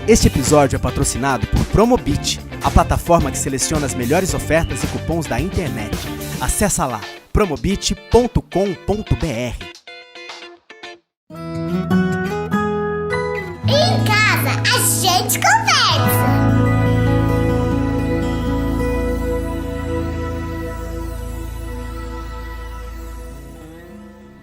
Este episódio é patrocinado por Promobit, a plataforma que seleciona as melhores ofertas e cupons da internet. Acesse lá, promobit.com.br. Em casa, a gente conversa.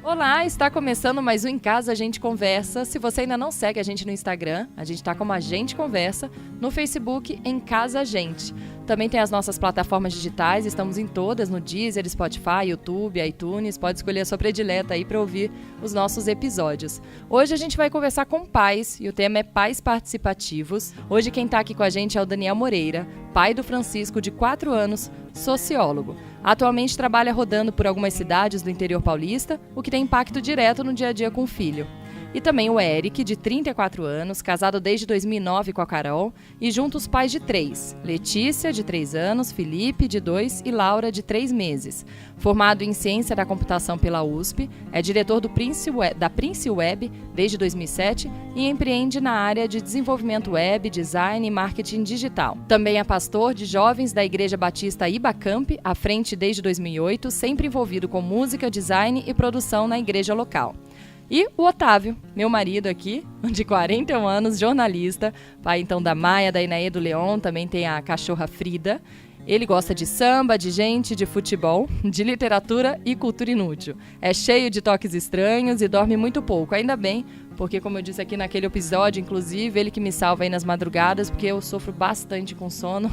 Olá, está começando mais um Em Casa a Gente Conversa. Se você ainda não segue a gente no Instagram, a gente está como A Gente Conversa, no Facebook Em Casa a Gente. Também tem as nossas plataformas digitais, estamos em todas, no Deezer, Spotify, YouTube, iTunes, pode escolher a sua predileta aí para ouvir os nossos episódios. Hoje a gente vai conversar com pais e o tema é pais participativos. Hoje quem está aqui com a gente é o Daniel Moreira, pai do Francisco, de 4 anos, sociólogo. Atualmente trabalha rodando por algumas cidades do interior paulista, o que tem impacto direto no dia a dia com o filho. E também o Eric, de 34 anos, casado desde 2009 com a Carol, e juntos pais de 3, Letícia, de 3 anos, Felipe, de 2 e Laura, de 3 meses. Formado em Ciência da Computação pela USP, é diretor da Prince Web desde 2007 e empreende na área de desenvolvimento web, design e marketing digital. Também é pastor de jovens da Igreja Batista Ibacamp, à frente desde 2008, sempre envolvido com música, design e produção na igreja local. E o Otávio, meu marido aqui, de 41 anos, jornalista, pai então da Maia, da Inaê, do Leon, também tem a cachorra Frida. Ele gosta de samba, de gente, de futebol, de literatura e cultura inútil. É cheio de toques estranhos e dorme muito pouco, ainda bem, porque como eu disse aqui naquele episódio, inclusive, ele que me salva aí nas madrugadas, porque eu sofro bastante com sono.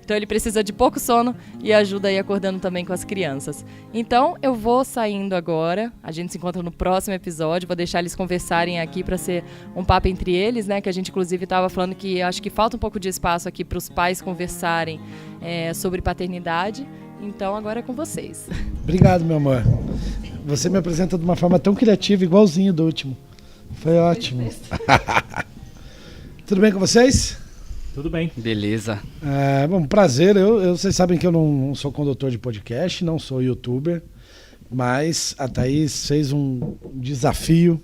Então ele precisa de pouco sono e ajuda aí acordando também com as crianças. Então eu vou saindo agora, a gente se encontra no próximo episódio, vou deixar eles conversarem aqui para ser um papo entre eles, né? Que a gente inclusive estava falando que acho que falta um pouco de espaço aqui para os pais conversarem sobre paternidade. Então agora é com vocês. Obrigado, meu amor. Você me apresenta de uma forma tão criativa, igualzinho do último. Foi ótimo. Tudo bem com vocês? Tudo bem. Beleza. Bom, prazer. Vocês sabem que eu não sou condutor de podcast, não sou youtuber, mas a Thaís fez um desafio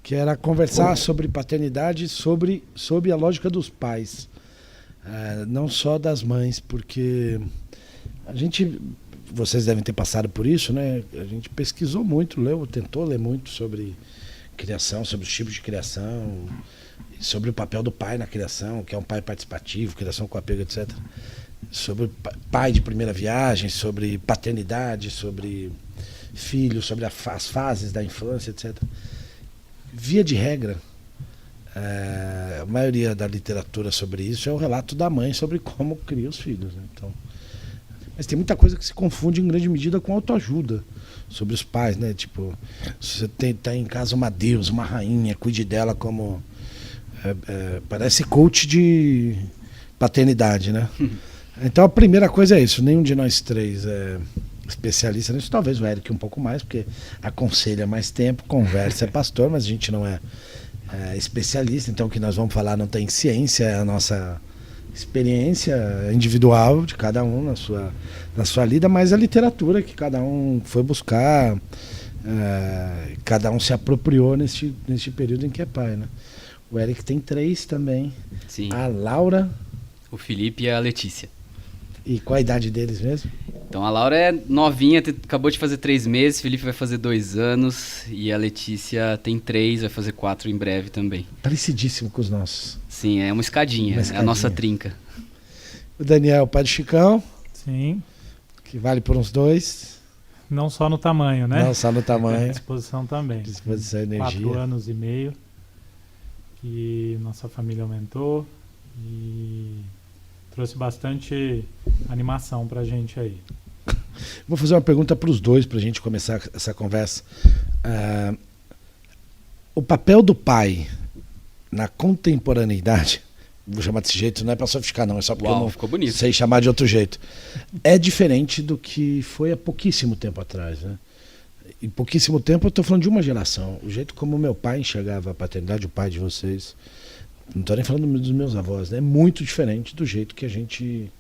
que era conversar sobre paternidade, sob a lógica dos pais, não só das mães, porque vocês devem ter passado por isso, né? A gente pesquisou muito, tentou ler muito sobre criação, sobre os tipos de criação, sobre o papel do pai na criação, que é um pai participativo, criação com apego, etc. Sobre pai de primeira viagem, sobre paternidade, sobre filho, sobre as fases da infância, etc. Via de regra, a maioria da literatura sobre isso é o relato da mãe sobre como cria os filhos, né? Então, mas tem muita coisa que se confunde em grande medida com autoajuda sobre os pais, né? Tipo, você tá em casa uma deusa, uma rainha, cuide dela como... parece coach de paternidade, né? Então a primeira coisa é isso, nenhum de nós três é especialista nisso, talvez o Eric um pouco mais, porque aconselha mais tempo, conversa, é pastor, mas a gente não é especialista, então o que nós vamos falar não tem ciência, é a nossa experiência individual de cada um na sua lida, mas a literatura que cada um foi buscar, cada um se apropriou neste período em que é pai, né? O Eric tem 3 também. Sim. A Laura. O Felipe e a Letícia. E qual a idade deles mesmo? Então a Laura é novinha, acabou de fazer 3 meses, o Felipe vai fazer 2 anos e a Letícia tem 3, vai fazer 4 em breve também. Parecidíssimo com os nossos. Sim, é uma escadinha, é a nossa trinca. O Daniel, pai do Chicão. Sim. Que vale por uns 2. Não só no tamanho, né? Não só no tamanho. Disposição também. Disposição e energia. 4 anos e meio que nossa família aumentou e trouxe bastante animação pra gente aí. Vou fazer uma pergunta para os dois pra gente começar essa conversa. O papel do pai na contemporaneidade, vou chamar desse jeito, não é para sofisticar não, é só porque eu não ficou bonito. Sei chamar de outro jeito. É diferente do que foi há pouquíssimo tempo atrás, né? Em pouquíssimo tempo eu estou falando de uma geração. O jeito como meu pai enxergava a paternidade, o pai de vocês, não estou nem falando dos meus avós, né? É muito diferente do jeito que a gente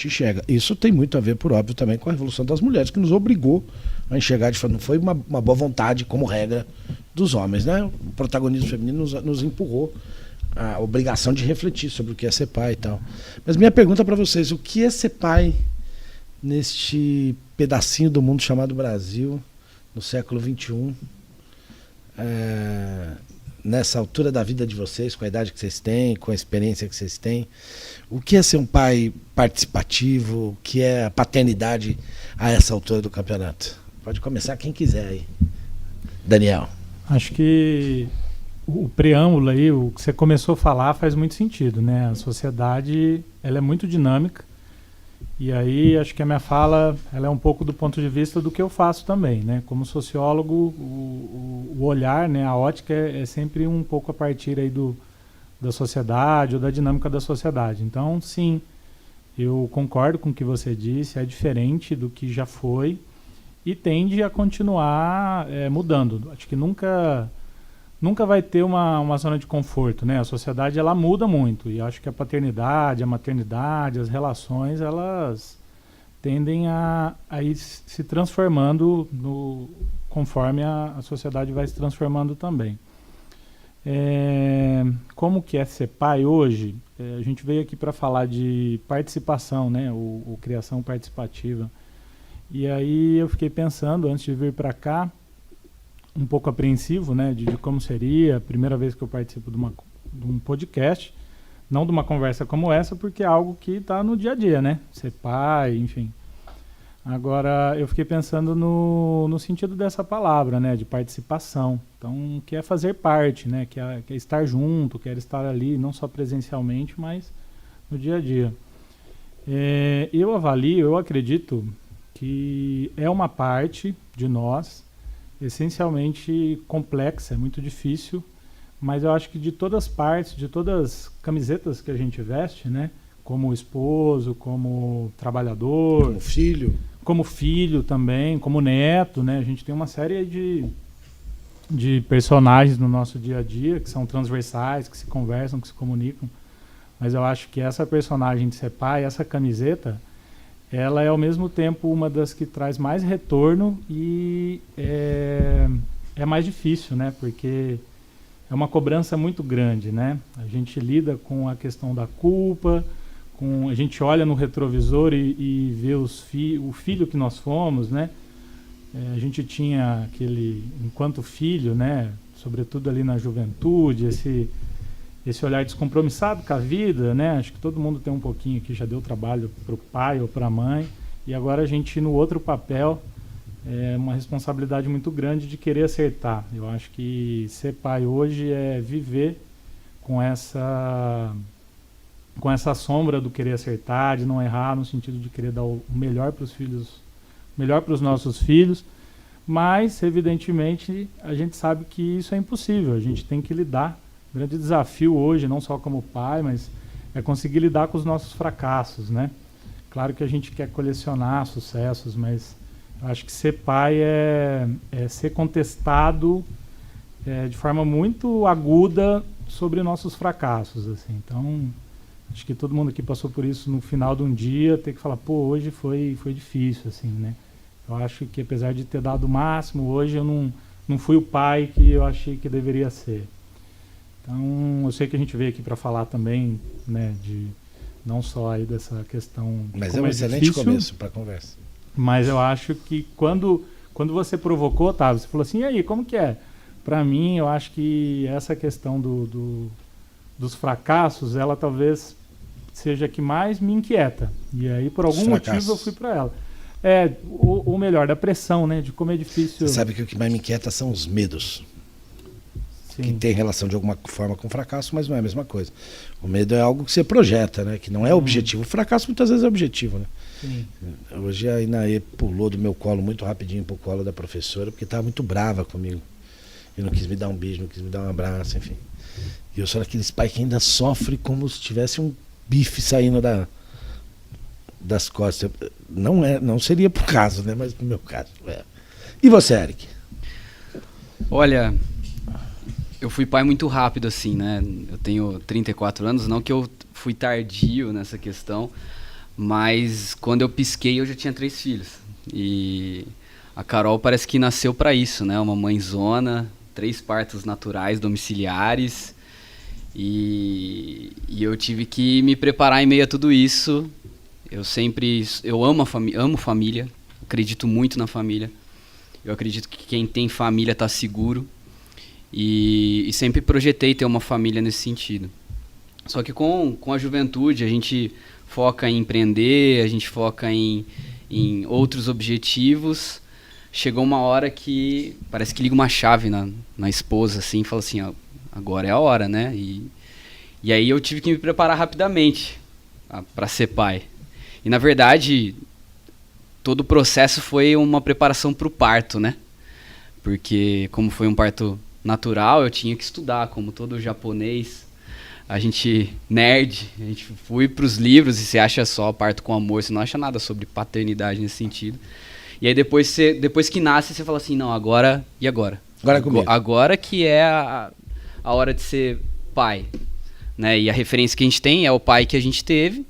enxerga. Isso tem muito a ver, por óbvio, também com a Revolução das Mulheres, que nos obrigou a enxergar de forma, não foi uma boa vontade, como regra, dos homens, né? O protagonismo feminino nos empurrou a obrigação de refletir sobre o que é ser pai e tal. Mas minha pergunta para vocês, o que é ser pai neste pedacinho do mundo chamado Brasil, no século XXI, nessa altura da vida de vocês, com a idade que vocês têm, com a experiência que vocês têm? O que é ser um pai participativo? O que é a paternidade a essa altura do campeonato? Pode começar quem quiser aí. Daniel. Acho que o preâmbulo aí, o que você começou a falar, faz muito sentido, né? A sociedade, ela é muito dinâmica, e aí acho que a minha fala, ela é um pouco do ponto de vista do que eu faço também, né? Como sociólogo, o olhar, né? A ótica é sempre um pouco a partir aí da sociedade ou da dinâmica da sociedade. Então, sim, eu concordo com o que você disse, é diferente do que já foi e tende a continuar mudando. Acho que nunca vai ter uma zona de conforto, né? A sociedade, ela muda muito, e acho que a paternidade, a maternidade, as relações, elas tendem a ir se transformando conforme a sociedade vai se transformando também. Como que é ser pai hoje? A gente veio aqui para falar de participação, né? O criação participativa. E aí eu fiquei pensando, antes de vir para cá, um pouco apreensivo, né, de como seria a primeira vez que eu participo de um podcast, não de uma conversa como essa, porque é algo que está no dia a dia, né? Ser pai, enfim. Agora, eu fiquei pensando no sentido dessa palavra, né, de participação. Então, que é fazer parte, né, que é estar junto, quer estar ali, não só presencialmente, mas no dia a dia. Eu acredito que é uma parte de nós essencialmente complexa, é muito difícil, mas eu acho que de todas as partes, de todas as camisetas que a gente veste, né, como esposo, como trabalhador, como filho também, como neto, né, a gente tem uma série de personagens no nosso dia a dia que são transversais, que se conversam, que se comunicam, mas eu acho que essa personagem de ser pai, essa camiseta, ela é ao mesmo tempo uma das que traz mais retorno e é mais difícil, né? Porque é uma cobrança muito grande, né? A gente lida com a questão da culpa, a gente olha no retrovisor e vê o filho que nós fomos, né? A gente tinha enquanto filho, né? Sobretudo ali na juventude, esse olhar descompromissado com a vida, né? Acho que todo mundo tem um pouquinho que já deu trabalho para o pai ou para a mãe, e agora a gente no outro papel é uma responsabilidade muito grande de querer acertar. Eu acho que ser pai hoje é viver com essa sombra do querer acertar, de não errar, no sentido de querer dar o melhor para os filhos, melhor para os nossos filhos, mas evidentemente a gente sabe que isso é impossível, a gente tem que lidar. O grande desafio hoje, não só como pai, mas é conseguir lidar com os nossos fracassos, né? Claro que a gente quer colecionar sucessos, mas eu acho que ser pai é ser contestado de forma muito aguda sobre nossos fracassos, assim. Então, acho que todo mundo aqui passou por isso no final de um dia, ter que falar, pô, hoje foi difícil, assim, né? Eu acho que apesar de ter dado o máximo, hoje eu não fui o pai que eu achei que deveria ser. Então, eu sei que a gente veio aqui para falar também, né, de não só aí dessa questão. Mas é um excelente começo para a conversa. Mas eu acho que quando você provocou, Otávio, você falou assim, e aí, como que é? Para mim, eu acho que essa questão dos fracassos, ela talvez seja a que mais me inquieta. E aí, por algum motivo, eu fui para ela. O melhor, da pressão, né, de como é difícil. Você sabe que o que mais me inquieta são os medos. Que tem relação de alguma forma com fracasso, mas não é a mesma coisa. O medo é algo que você projeta, né? Que não é objetivo. O fracasso muitas vezes é objetivo, né? Sim. Hoje a Inaê pulou do meu colo muito rapidinho pro colo da professora, porque estava muito brava comigo. E não quis me dar um beijo, não quis me dar um abraço, enfim. E eu sou daqueles pais que ainda sofre como se tivesse um bife saindo das costas. Não seria pro caso, né? Mas pro meu caso. E você, Eric? Olha, eu fui pai muito rápido, assim, né? Eu tenho 34 anos, não que eu fui tardio nessa questão, mas quando eu pisquei eu já tinha 3 filhos. E a Carol parece que nasceu para isso, né? Uma mãezona, 3 partos naturais, domiciliares. E eu tive que me preparar em meio a tudo isso. Eu amo família, acredito muito na família. Eu acredito que quem tem família está seguro. E sempre projetei ter uma família nesse sentido. Só que com a juventude a gente foca em empreender, a gente foca em outros objetivos. Chegou uma hora que parece que liga uma chave na esposa, assim, e fala assim, ó, agora é a hora, né? E aí eu tive que me preparar rapidamente para ser pai. E na verdade, todo o processo foi uma preparação para o parto, né? Porque como foi um parto natural, eu tinha que estudar, como todo japonês. A gente fui para os livros e você acha só parto com amor, você não acha nada sobre paternidade nesse sentido. E aí depois que nasce, você fala assim, não, agora, e agora? Agora é comigo. Agora que é a hora de ser pai. Né? E a referência que a gente tem é o pai que a gente teve,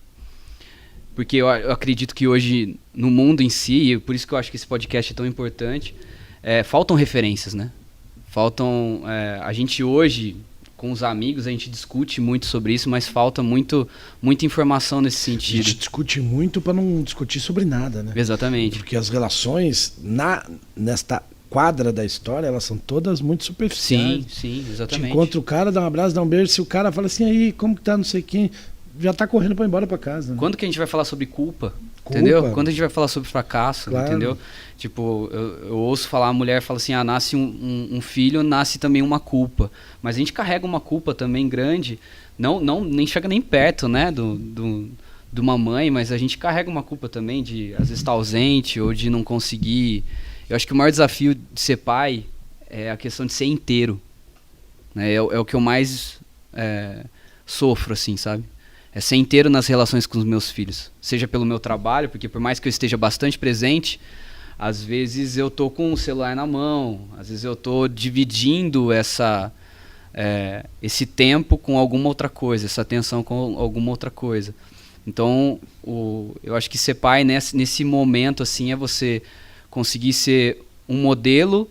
porque eu acredito que hoje, no mundo em si, e por isso que eu acho que esse podcast é tão importante, faltam referências, né? A gente hoje, com os amigos, a gente discute muito sobre isso, mas falta muita informação nesse sentido. A gente discute muito para não discutir sobre nada, né? Exatamente. Porque as relações nesta quadra da história, elas são todas muito superficiais. Sim, exatamente. Te encontra o cara, dá um abraço, dá um beijo, se o cara fala assim, aí, como que tá, não sei quem, já tá correndo para ir embora para casa. Né? Quando que a gente vai falar sobre culpa? Entendeu? Quando a gente vai falar sobre fracasso, claro. Entendeu? Tipo, eu ouço falar, a mulher fala assim, nasce um filho, nasce também uma culpa. Mas a gente carrega uma culpa também grande, nem chega nem perto, né, de uma mãe, mas a gente carrega uma culpa também de, às vezes, estar ausente ou de não conseguir. Eu acho que o maior desafio de ser pai é a questão de ser inteiro. Né? É o que eu mais sofro, assim, sabe? É ser inteiro nas relações com os meus filhos. Seja pelo meu trabalho, porque por mais que eu esteja bastante presente, às vezes eu tô com o celular na mão, às vezes eu tô dividindo esse tempo com alguma outra coisa, essa atenção com alguma outra coisa. Então, eu acho que ser pai nesse momento assim, é você conseguir ser um modelo,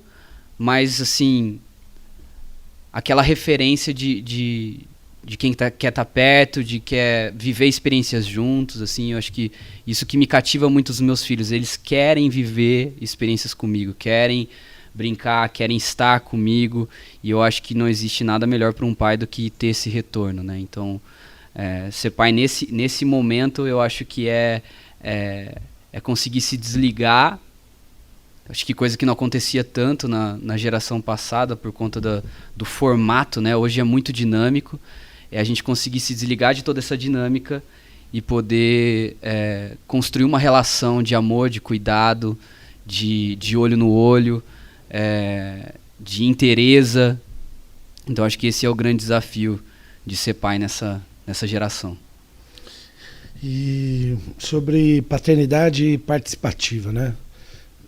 mas assim, aquela referência de quem quer estar perto, de quer viver experiências juntos, assim, eu acho que isso que me cativa muito os meus filhos, eles querem viver experiências comigo, querem brincar, querem estar comigo, e eu acho que não existe nada melhor para um pai do que ter esse retorno, né? Então, ser pai nesse momento, eu acho que é conseguir se desligar. Acho que coisa que não acontecia tanto na geração passada por conta do formato, né? Hoje é muito dinâmico. É a gente conseguir se desligar de toda essa dinâmica e poder construir uma relação de amor, de cuidado, de olho no olho, de inteireza. Então acho que esse é o grande desafio de ser pai nessa geração. E sobre paternidade participativa, né?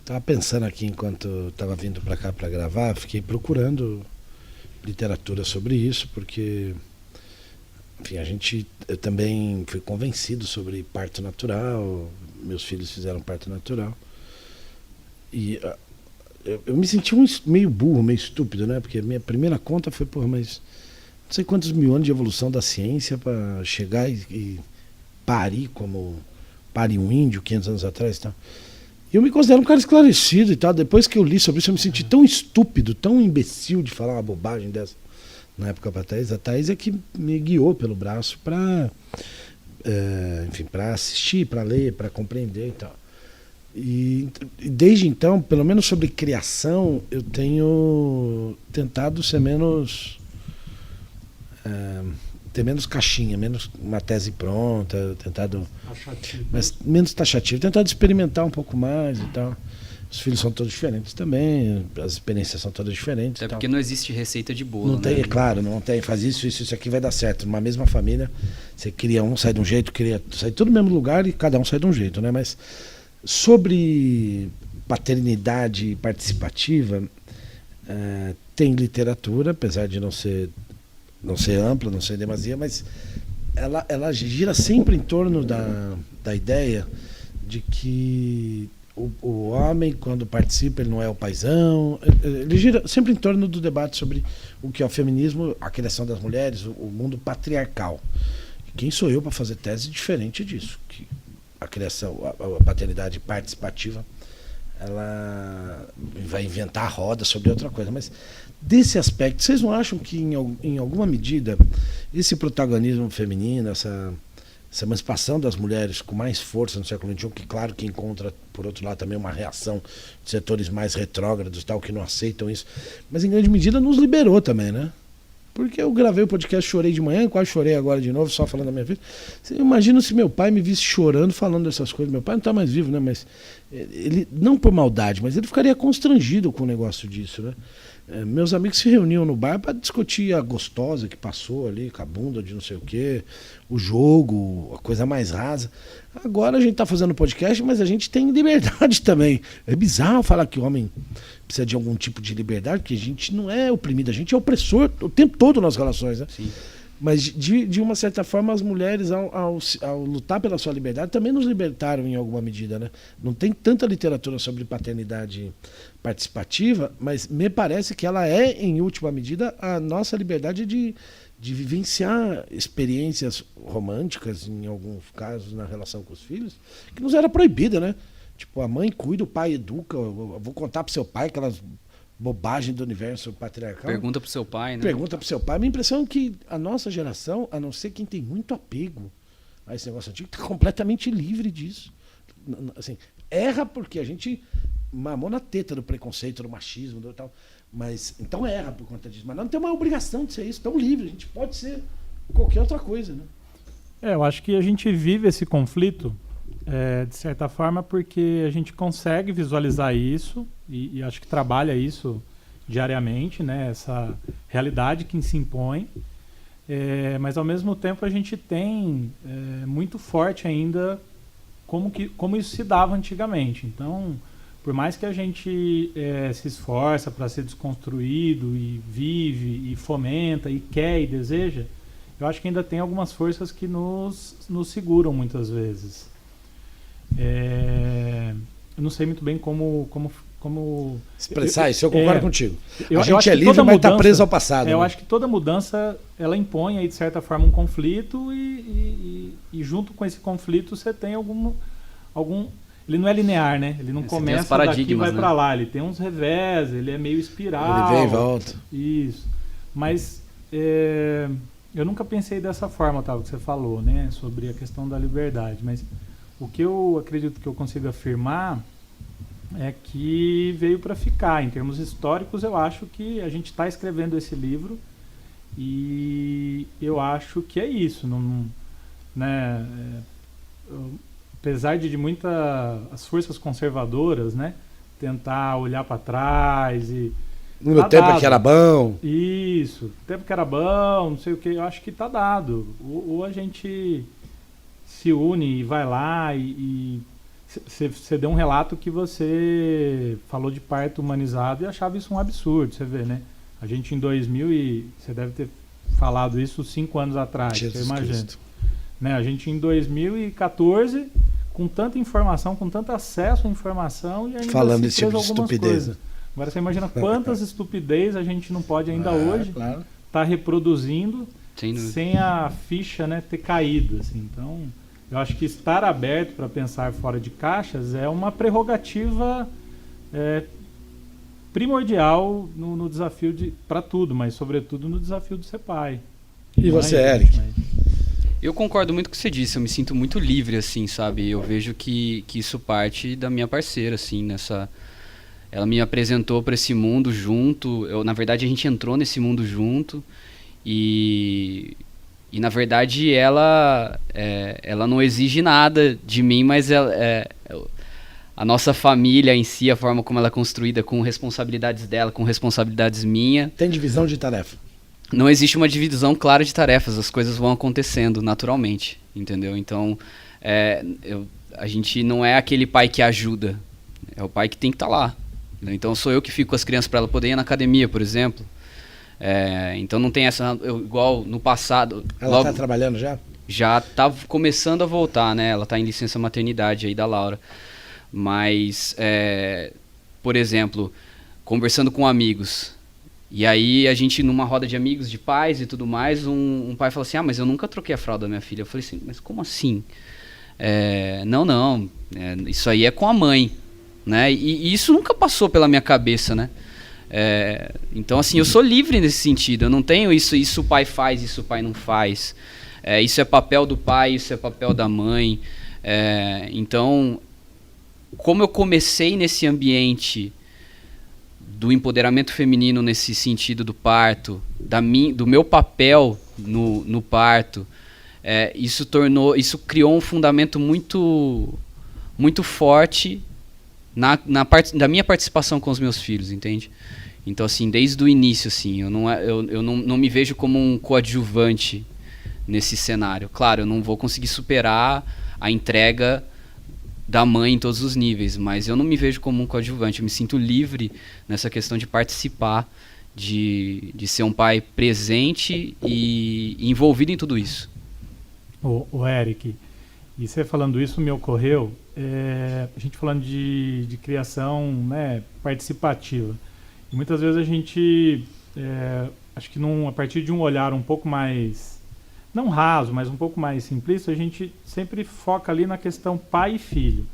Estava pensando aqui enquanto estava vindo para cá para gravar, fiquei procurando literatura sobre isso, porque, enfim, eu também fui convencido sobre parto natural, meus filhos fizeram parto natural. E eu me senti meio burro, meio estúpido, né? Porque a minha primeira conta foi, mas não sei quantos mil anos de evolução da ciência para chegar e parir como pare um índio 500 anos atrás e tal. E eu me considero um cara esclarecido e tal. Depois que eu li sobre isso, eu me senti tão estúpido, tão imbecil de falar uma bobagem dessa na época para a Thaís. A Thaís é que me guiou pelo braço para assistir, para ler, para compreender e tal. E desde então, pelo menos sobre criação, eu tenho tentado ser ter menos caixinha, menos uma tese pronta, tentado menos taxativo, tentado experimentar um pouco mais e tal. Os filhos são todos diferentes também, as experiências são todas diferentes. Até porque não existe receita de bolo, não tem, né? É claro, não tem, faz isso aqui vai dar certo. Numa mesma família, você cria um, sai de um jeito, sai tudo no mesmo lugar e cada um sai de um jeito, né? Mas sobre paternidade participativa, tem literatura, apesar de não ser ampla, não ser demasia, mas ela gira sempre em torno da ideia de que o homem, quando participa, ele não é o paizão. Ele gira sempre em torno do debate sobre o que é o feminismo, a criação das mulheres, o mundo patriarcal. Quem sou eu para fazer tese diferente disso? Que a criação, a paternidade participativa, ela vai inventar a roda sobre outra coisa. Mas desse aspecto, vocês não acham que em alguma medida esse protagonismo feminino, essa emancipação das mulheres com mais força no século XXI, que claro que encontra, por outro lado, também uma reação de setores mais retrógrados, tal, que não aceitam isso, mas em grande medida nos liberou também, né? Porque eu gravei o podcast, chorei de manhã, quase chorei agora de novo, só falando da minha vida. Você imagina se meu pai me visse chorando, falando dessas coisas. Meu pai não está mais vivo, né? Mas ele, não por maldade, mas ele ficaria constrangido com o negócio disso, né? Meus amigos se reuniam no bar para discutir a gostosa que passou ali, com a bunda de não sei o quê, o jogo, a coisa mais rasa. Agora a gente está fazendo podcast, mas a gente tem liberdade também. É bizarro falar que o homem precisa de algum tipo de liberdade, porque a gente não é oprimido, a gente é opressor o tempo todo nas relações, né? Sim. Mas de uma certa forma as mulheres ao lutar pela sua liberdade também nos libertaram em alguma medida, né? Não tem tanta literatura sobre paternidade participativa, mas me parece que ela é, em última medida, a nossa liberdade de vivenciar experiências românticas, em alguns casos na relação com os filhos, que nos era proibida, né? Tipo, a mãe cuida, o pai educa, eu vou contar pro seu pai aquelas bobagem do universo patriarcal. Pergunta pro seu pai, né? Pergunta pro seu pai. Minha impressão é que a nossa geração, a não ser quem tem muito apego a esse negócio antigo, está completamente livre disso. Assim, erra porque a gente mamou na teta do preconceito, do machismo, do tal. Mas, então erra por conta disso. Mas não tem uma obrigação de ser isso, tão livre. A gente pode ser qualquer outra coisa, né? Eu acho que a gente vive esse conflito, de certa forma, porque a gente consegue visualizar isso e acho que trabalha isso diariamente, né? Essa realidade que se impõe, mas ao mesmo tempo a gente tem muito forte ainda como isso se dava antigamente. Então, por mais que a gente se esforça para ser desconstruído e vive e fomenta e quer e deseja, eu acho que ainda tem algumas forças que nos seguram muitas vezes. Eu não sei muito bem como expressar isso, eu concordo contigo. Eu a gente acho é que livre, toda mas está mudança, preso ao passado. Eu né? acho que toda mudança ela impõe aí, de certa forma, um conflito e junto com esse conflito você tem algum ele não é linear, né? Ele não começa daqui e vai para lá. Ele tem uns revés, ele é meio espiral. Ele vem e volta. Isso. Mas eu nunca pensei dessa forma, Otávio, que você falou, né? Sobre a questão da liberdade. Mas o que eu acredito que eu consigo afirmar é que veio para ficar. Em termos históricos, eu acho que a gente está escrevendo esse livro e eu acho que é isso. Né? Apesar de as forças conservadoras, né, tentar olhar para trás e... No tempo que era bom. Isso, no tempo que era bom, não sei o que, eu acho que está dado. Ou a gente se une e vai lá e você deu um relato que você falou de parto humanizado e achava isso um absurdo, você vê, né? A gente em 2000, você deve ter falado isso 5 anos atrás, eu imagino. Né? A gente em 2014, com tanta informação, com tanto acesso à informação e ainda falando desse tipo de estupidez. Coisas. Agora você imagina quantas estupidez a gente não pode ainda hoje tá reproduzindo sem a ficha, né, ter caído. Assim. Então, eu acho que estar aberto para pensar fora de caixas é uma prerrogativa primordial no desafio para tudo, mas sobretudo no desafio de ser pai. E você, Eric? Eu concordo muito com o que você disse, eu me sinto muito livre, assim, sabe? Eu vejo que isso parte da minha parceira, assim, Ela me apresentou para esse mundo junto, na verdade a gente entrou nesse mundo junto e na verdade ela não exige nada de mim, mas a nossa família em si, a forma como ela é construída, com responsabilidades dela, com responsabilidades minhas. Tem divisão de tarefa? Não existe uma divisão clara de tarefas, as coisas vão acontecendo naturalmente, entendeu? Então, a gente não é aquele pai que ajuda, é o pai que tem que estar lá. Então, sou eu que fico com as crianças para ela poder ir na academia, por exemplo. Então, não tem essa... igual no passado... Ela está trabalhando já? Já está começando a voltar, né? Ela está em licença maternidade aí da Laura. Mas, por exemplo, conversando com amigos, e aí a gente numa roda de amigos, de pais e tudo mais, um pai falou assim, mas eu nunca troquei a fralda da minha filha. Eu falei assim, mas como assim? Não, isso aí é com a mãe, né? E isso nunca passou pela minha cabeça, né? Então, assim, eu sou livre nesse sentido. Eu não tenho isso o pai faz, isso o pai não faz. Isso é papel do pai, isso é papel da mãe. Então, como eu comecei nesse ambiente do empoderamento feminino nesse sentido do parto, do meu papel no parto, isso criou um fundamento muito, muito forte da minha participação com os meus filhos, entende? Então, assim, desde o início, assim, eu não me vejo como um coadjuvante nesse cenário. Claro, eu não vou conseguir superar a entrega da mãe em todos os níveis, mas eu não me vejo como um coadjuvante. Eu me sinto livre nessa questão de participar, de ser um pai presente e envolvido em tudo isso. O Eric, e você falando isso me ocorreu, a gente falando de criação, né, participativa. E muitas vezes a gente, acho que a partir de um olhar um pouco mais, não raso, mas um pouco mais simplista, a gente sempre foca ali na questão pai e filho.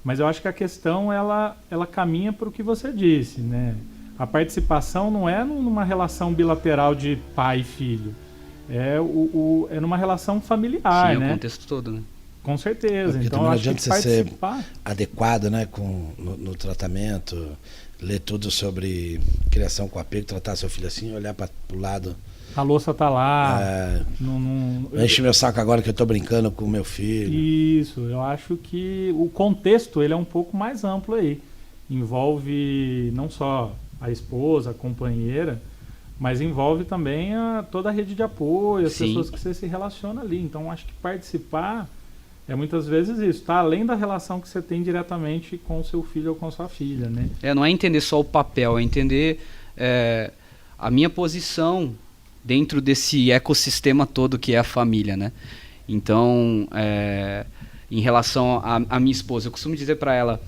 Mas eu acho que a questão, ela caminha para o que você disse, né? A participação não é numa relação bilateral de pai e filho. É numa relação familiar, Sim, né? É o contexto todo, né? Com certeza. Porque Então, não eu acho adianta que você ser participar... adequado, né, no tratamento, ler tudo sobre criação com apego, tratar seu filho assim, olhar para o lado. A louça tá lá. Não enche meu saco agora que eu tô brincando com o meu filho. Isso, eu acho que o contexto ele é um pouco mais amplo aí. Envolve não só a esposa, a companheira, mas envolve também toda a rede de apoio, as Sim. pessoas que você se relaciona ali. Então, acho que participar é muitas vezes isso, tá? Além da relação que você tem diretamente com o seu filho ou com a sua filha, né? Não é entender só o papel, é entender a minha posição dentro desse ecossistema todo que é a família, né? Então, em relação à minha esposa, eu costumo dizer para ela,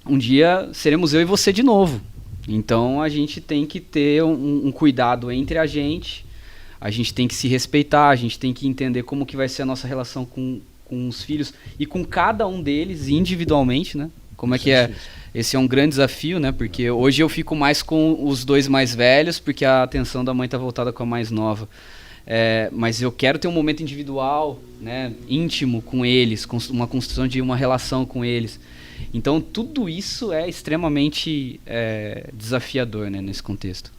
um dia seremos eu e você de novo. Então, a gente tem que ter um cuidado entre a gente tem que se respeitar, a gente tem que entender como que vai ser a nossa relação com os filhos e com cada um deles individualmente, né? Como é que é? Esse é um grande desafio, né? Porque hoje eu fico mais com os dois mais velhos, porque a atenção da mãe está voltada com a mais nova. Mas eu quero ter um momento individual, né? Íntimo com eles, uma construção de uma relação com eles. Então, tudo isso é extremamente desafiador, né? Nesse contexto.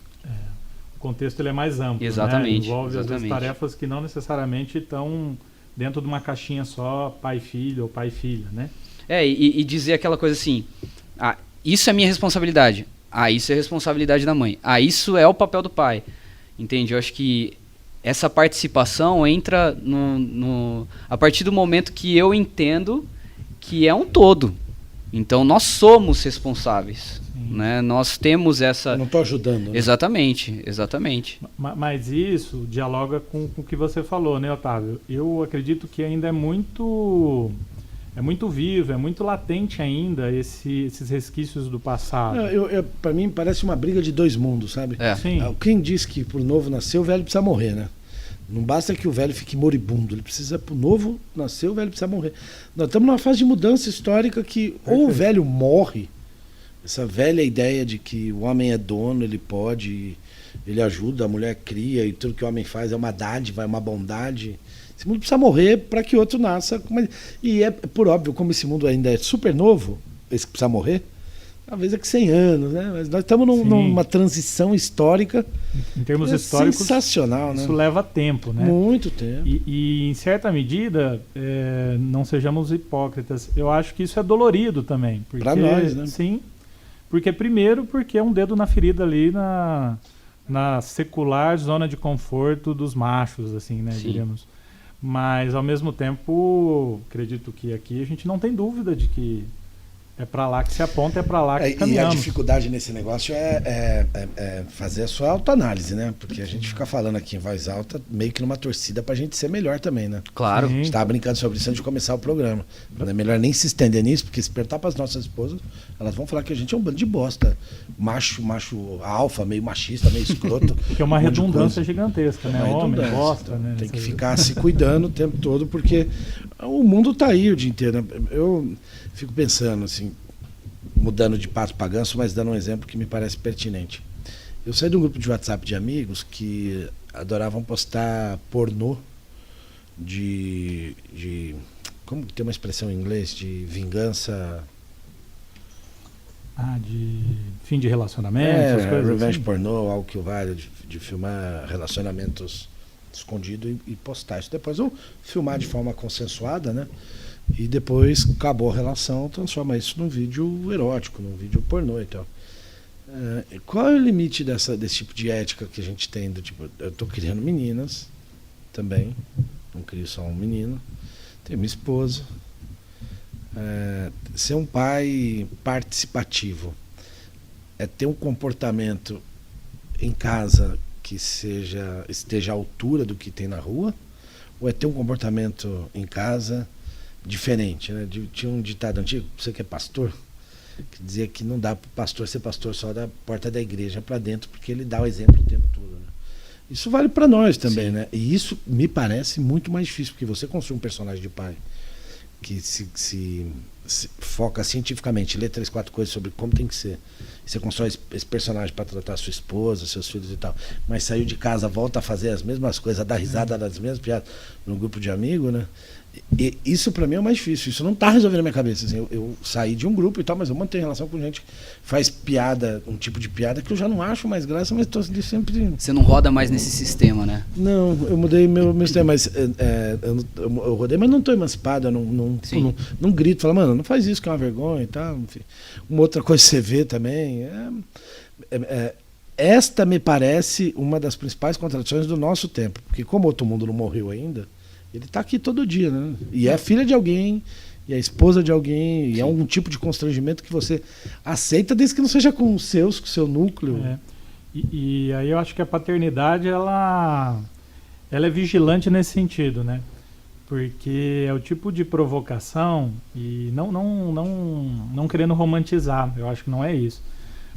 O contexto ele é mais amplo, Exatamente. né? Envolve às vezes Exatamente. tarefas que não necessariamente estão dentro de uma caixinha só pai e filho ou pai e filha, né? E dizer aquela coisa assim, isso é minha responsabilidade, isso é responsabilidade da mãe, isso é o papel do pai, entende? Eu acho que essa participação entra a partir do momento que eu entendo que é um todo. Então nós somos responsáveis, né? Nós temos essa... Eu não estou ajudando. Né? Exatamente. Mas isso dialoga com o que você falou, né, Otávio? Eu acredito que ainda é muito vivo, é muito latente ainda esses resquícios do passado. Para mim parece uma briga de dois mundos, sabe? Sim. Quem diz que pro novo nascer, o velho precisa morrer, né? Não basta que o velho fique moribundo, ele precisa, pro novo nascer, o velho precisa morrer. Nós estamos numa fase de mudança histórica que ou o velho morre, essa velha ideia de que o homem é dono, ele pode, ele ajuda, a mulher cria e tudo que o homem faz é uma dádiva, é uma bondade. Esse mundo precisa morrer para que outro nasça. E é por óbvio, como esse mundo ainda é super novo, esse que precisa morrer, talvez daqui 100 anos, né? Mas nós estamos numa transição histórica. Em termos históricos, sensacional, né? Isso leva tempo, né? Muito tempo. E em certa medida, não sejamos hipócritas, eu acho que isso é dolorido também. Para nós, né? Sim, porque é um dedo na ferida ali na secular zona de conforto dos machos, assim, né? Sim. Digamos. Mas, ao mesmo tempo, acredito que aqui a gente não tem dúvida de que É para lá que se aponta, é para lá que E a caminhamos. dificuldade nesse negócio é fazer a sua autoanálise, né? Porque a gente fica falando aqui em voz alta, meio que numa torcida pra gente ser melhor também, né? Claro. Sim. A gente tava brincando sobre isso antes de começar o programa. Não é melhor nem se estender nisso, porque se perguntar pras nossas esposas, elas vão falar que a gente é um bando de bosta. Macho alfa, meio machista, meio escroto. Que é uma um monte de redundância coisa. gigantesca, É né? uma Homem, redundância. bosta, Então, né? tem que Essas- ficar se cuidando o tempo todo, porque o mundo tá aí o dia inteiro, né? Eu fico pensando, assim, mudando de pato para ganso, mas dando um exemplo que me parece pertinente. Eu saí de um grupo de WhatsApp de amigos que adoravam postar pornô de como tem uma expressão em inglês de vingança, de fim de relacionamento, essas coisas revenge assim. pornô, algo que o vale de filmar relacionamentos escondidos e postar isso depois, ou filmar de forma consensuada, né? E depois acabou a relação, transforma isso num vídeo erótico, num vídeo pornô e tal. Qual é o limite desse tipo de ética que a gente tem? Do tipo, eu estou criando meninas também, não crio só um menino, tenho minha esposa. Ser um pai participativo é ter um comportamento em casa que esteja à altura do que tem na rua, ou é ter um comportamento em casa diferente, né? Tinha um ditado antigo, você que é pastor, que dizia que não dá para o pastor ser pastor só da porta da igreja para dentro, porque ele dá o exemplo o tempo todo, né? Isso vale para nós também, Sim. né? E isso me parece muito mais difícil, porque você construi um personagem de pai que se foca cientificamente, lê 3, 4 coisas sobre como tem que ser. Você constrói esse personagem para tratar sua esposa, seus filhos e tal, mas saiu de casa, volta a fazer as mesmas coisas, a dar risada das mesmas piadas num grupo de amigos, né? E isso para mim é o mais difícil. Isso não tá resolvendo na minha cabeça. Assim, eu saí de um grupo e tal, mas eu mantenho relação com gente que faz piada, um tipo de piada que eu já não acho mais graça, mas tô sempre. Você não roda mais nesse sistema, né? Não, eu mudei meu sistema, mas eu rodei, mas não estou emancipado, eu não grito, falo, mano, não faz isso que é uma vergonha e tal. Enfim. Uma outra coisa que você vê também esta me parece uma das principais contradições do nosso tempo, porque como outro mundo não morreu ainda, ele está aqui todo dia, né? E é filha de alguém, e é esposa de alguém, e é um tipo de constrangimento que você aceita desde que não seja com os seus, com o seu núcleo. E aí eu acho que a paternidade ela é vigilante nesse sentido, né? Porque é o tipo de provocação, e não querendo romantizar, eu acho que não é isso.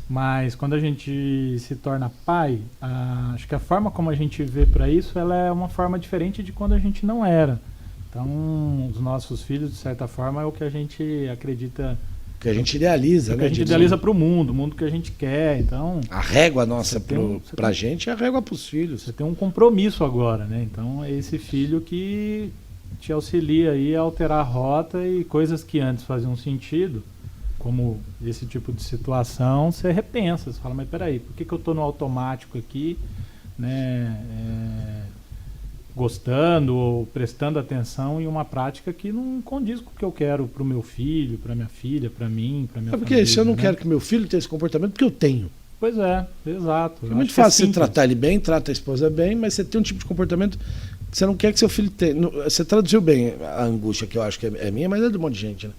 Mas quando a gente se torna pai, acho que a forma como a gente vê para isso, ela é uma forma diferente de quando a gente não era. Então, os nossos filhos, de certa forma, é o que a gente acredita, que a gente idealiza, que né? a gente idealiza para o mundo que a gente quer. Então, a régua nossa você pra gente é a régua pros filhos. você tem um compromisso agora, né? Então, é esse filho que te auxilia aí a alterar a rota, e coisas que antes faziam sentido, como esse tipo de situação, você repensa, você fala, mas peraí, por que eu estou no automático aqui, né, gostando ou prestando atenção em uma prática que não condiz com o que eu quero para o meu filho, para minha filha, para mim, para minha É porque família, se eu não né? quero que meu filho tenha esse comportamento, porque eu tenho. Pois é, exato. É Eu muito acho que é fácil você simples. tratar ele bem, trata a esposa bem, mas você tem um tipo de comportamento que você não quer que seu filho tenha. Você traduziu bem a angústia, que eu acho que é minha, mas é de um monte de gente, né?